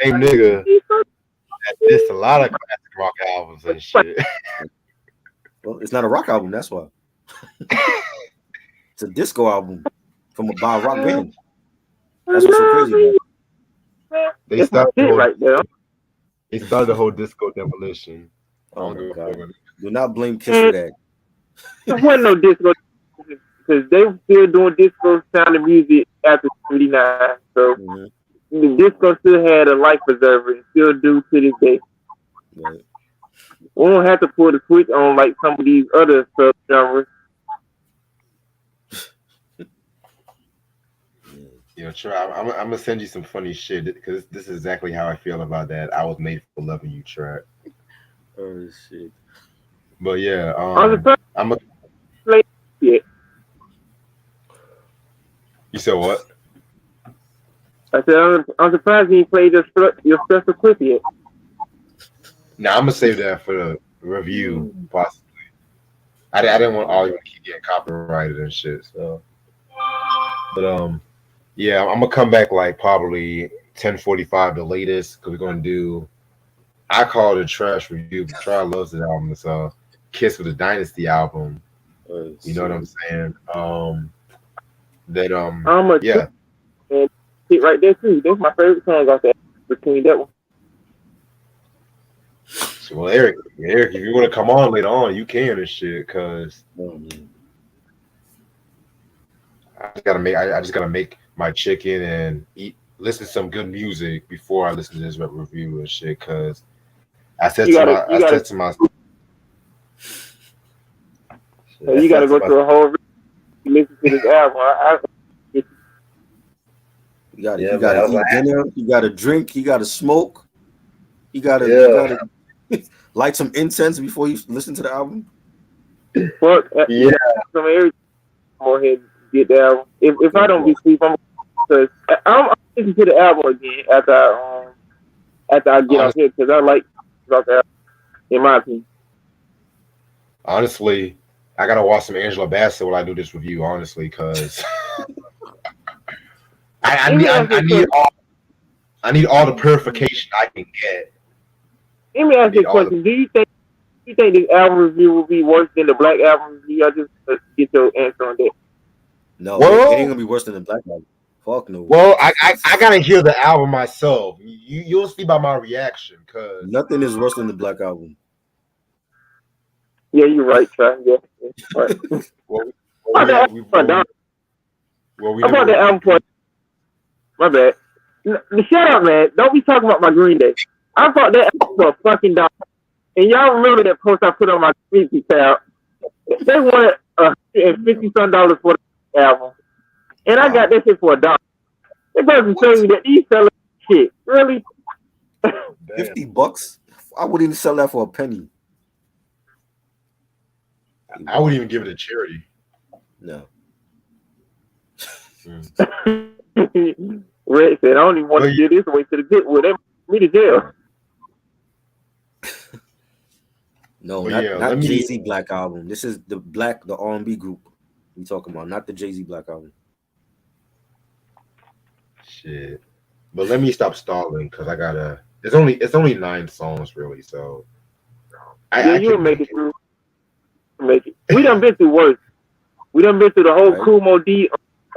nigga that dissed a lot of classic rock albums and shit. Well, it's not a rock album. That's why. It's a disco album by a rock band. That's what's so crazy. They started That's it right there. They started the whole disco demolition. Oh my God! Do not blame Kiss for that. There wasn't no disco because they were still doing disco sounding music after '79. So the disco still had a life preserver and still do to this day. Right. We don't have to pull the switch on like some of these other subgenres. You know, Try. I'm gonna send you some funny shit because this is exactly how I feel about that. I was made for loving you track. Oh shit! But yeah, I'm a. Yeah. You said what? I said I'm surprised you played your special clip yet. Now I'm gonna save that for the review, possibly. I didn't want all you to keep getting copyrighted and shit. So, but yeah, I'm gonna come back like probably 10:45 the latest because we're gonna do. I call it a trash review. But Try loves the album. It's Kiss with the Dynasty album. You know what I'm saying? Yeah. And sit right there too. That's my favorite song off that between that one. So, well, Eric, if you want to come on later on, you can and shit. Cause I just gotta make my chicken and listen to some good music before I listen to this review and shit. Cause I said to myself. So you got to go through a whole listen to this album. You got to eat dinner. You got to drink. You got to smoke. You got to light some incense before you listen to the album. Fuck yeah. Some everything. Go ahead and get the album. If I don't get sleep, I'm listen to the album again after I get off here because I like about the album, in my opinion. Honestly, I gotta watch some Angela Bassett while I do this review. Honestly, because I need all the purification I can get. Let me ask you a question. Do you think this album review will be worse than the Black album review? I just get your answer on that. No, it ain't gonna be worse than the Black album. Fuck no. Well, I gotta hear the album myself. You'll see by my reaction. Cause nothing is worse than the Black album. Yeah, you're right, Trey. Yeah. Right. I bought the album for. My bad. Shut up, man. Don't be talking about my Green Day. I bought that album for a fucking $1. And y'all remember that post I put on my Twitter tab? They wanted $150 for the album. And I got that shit for $1. They supposed to tell me that these sellers shit. Really? $50? I wouldn't even sell that for a penny. I wouldn't even give it a charity. No. Red said, I don't even want to do this way to the good with them. Me to jail. No, not Jay-Z Black album. This is the R&B group we talking about, not the Jay-Z Black album. Shit. But let me stop stalling because I gotta. It's only 9 songs really, so. You'll make it through. Make it. We done been through worse. We done been through the whole Kool Moe D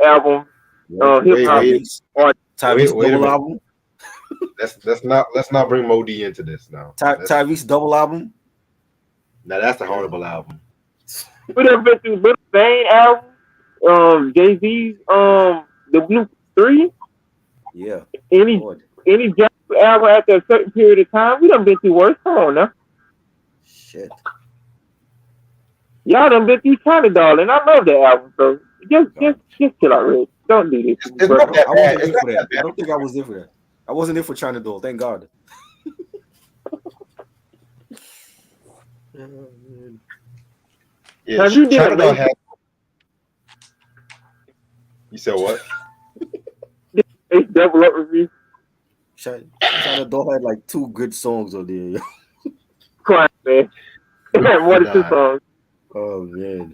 album. Hip hop Tyrese double album. Let's not bring Mo D into this now. Tyrese double album. Now that's a horrible album. We done been through Lil Wayne album, Jay-Z's the Blue 3. Yeah. Any Jack album after a certain period of time. We done been through worse. Come on now. Shit. Y'all done been through China Doll, and I love that album. So just chill out, Red. Don't do this. I wasn't there for that. I don't think I was there for that. I wasn't there for China Doll. Thank God. Yeah, you did it. You said what? It's double up review. China Doll had like 2 good songs on there. crying, man. One or two Nah. songs. Oh man.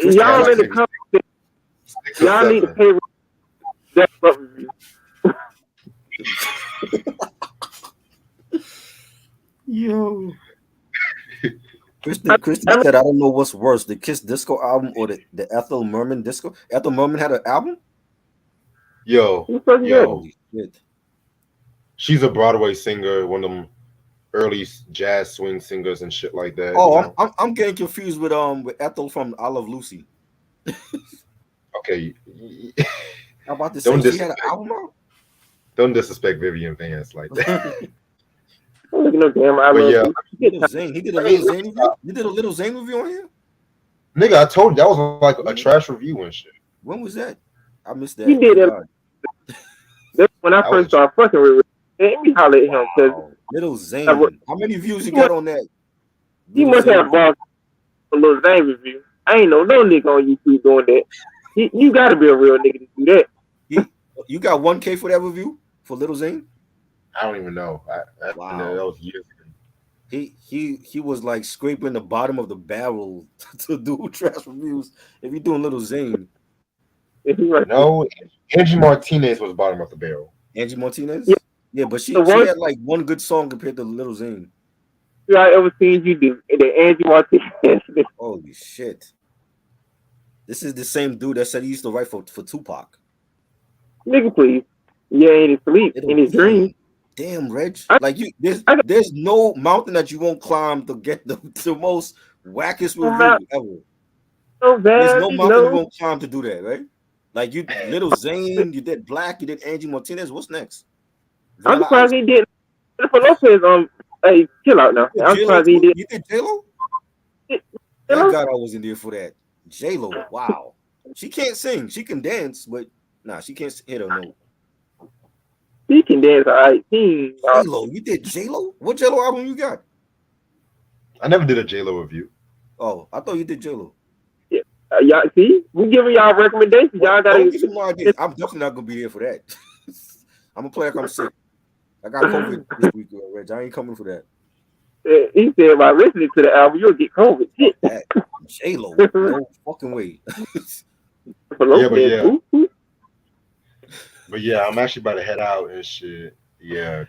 Y'all in the comments, 6 or y'all need to 7. pay that up review. Yo. Kristen said, I don't know what's worse, the Kiss Disco album or the Ethel Merman disco. Ethel Merman had an album? Yo, Who fucking yo, Holy shit. she's a Broadway singer, one of them early jazz swing singers and shit like that. Oh, you know? I'm getting confused with Ethel from I Love Lucy. Okay. How about to Don't say she had an disrespect, album out? don't disrespect Vivian Vance like that. I'm looking up damn I But love yeah, you. Little Zane. He did a Little Zane review? You did a Little Zane review on here? nigga, I told you that was like a trash review and shit. When was that? I missed that. He did Thank it. God. That's when I I first was started fucking with Rick. Let me holler at him because Wow. Little Zane. How many views you got on that? he Little must Zane have balls for a little Zane review. I ain't know no nigga on YouTube doing that. You gotta be a real nigga to do that. You got 1K for that review for Little Zane? I don't even know. Wow. That was years ago. He was like scraping the bottom of the barrel to do trash reviews. If you're doing Little Zane, And he like, No, Angie Martinez was bottom of the barrel. Angie Martinez, Yeah. but she The one- had like one good song compared to Little Zane. I ever seen you do the Angie Martinez. Holy shit! This is the same dude that said he used to write for Tupac. Nigga, please. Yeah, in his sleep, in his dreams. Damn, Reg. I- Like there's no mountain that you won't climb to get the most wackest review ever. So bad. There's no mountain you won't climb to do that, right? Like you, Little Zane, you did Black, you did Angie Martinez. What's next? I'm surprised he did. For Lopez, hey, chill out now. I'm surprised he did. You did J-Lo? You Thank know? God I wasn't there for that. J-Lo, wow. She can't sing. She can dance, but nah, she can't hit a note. He can dance, all right. J-Lo, you did J-Lo? What J-Lo album you got? I never did a J-Lo review. Oh, I thought you did J-Lo. Y'all see, we giving y'all recommendations. Y'all gotta Don't give me more ideas. I'm definitely not gonna be there for that. I'm gonna play like I'm sick. I got COVID this week, Reg. I ain't coming for that. He said by listening to the album, you'll get COVID. Shit. J-Lo, no fucking way. But yeah, I'm actually about to head out and shit. Yeah,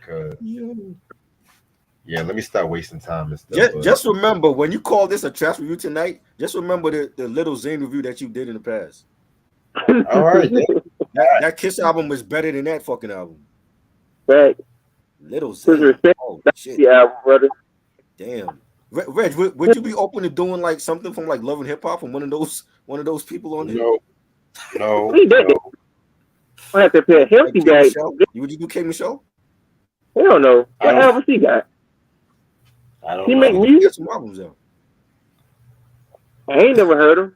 let me start wasting time and stuff. Just remember, when you call this a trash review tonight, just remember the Little Zane review that you did in the past. All right. That Kiss album was better than that fucking album. Right. Little Zane. Oh shit. The album, brother. Damn. Reg, would you be open to doing like something from like Love and Hip Hop from one of those people on there? No. I have to pay a healthy guy. Would you do K Michelle? Hell no. What album she got? I don't He know. make music. Get some albums out. I ain't never heard him.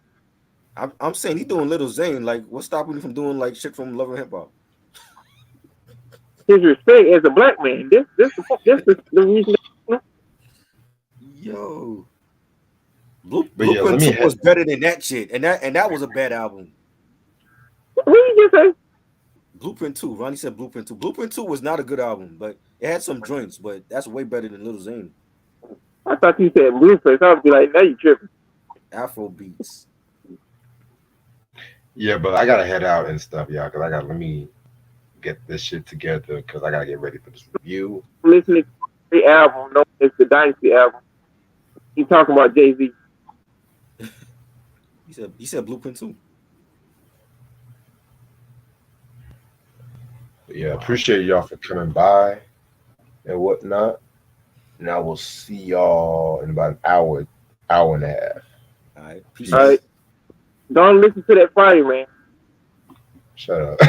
I'm saying he doing Little Zane. Like, what's stopping you from doing like shit from Love and Hip Hop? His respect as a black man. This is the reason. Yo, Blueprint Blueprint 2 was better than that shit, and that was a bad album. What did you just say? Blueprint 2. Ronnie said Blueprint 2. Blueprint 2 was not a good album, but it had some joints, but that's way better than Little Zane. I thought you said Blueprint. I would be like, now you tripping. Afro beats. Yeah, but I gotta head out and stuff, y'all, because let me get this shit together because I gotta get ready for this review. Listening to the album, no, it's the Dynasty album. He talking about Jay-Z. He said Blueprint 2. Yeah, appreciate y'all for coming by and whatnot. And I will see y'all in about an hour and a half. All right. Peace. All right. Don't listen to that fire, man. Shut up.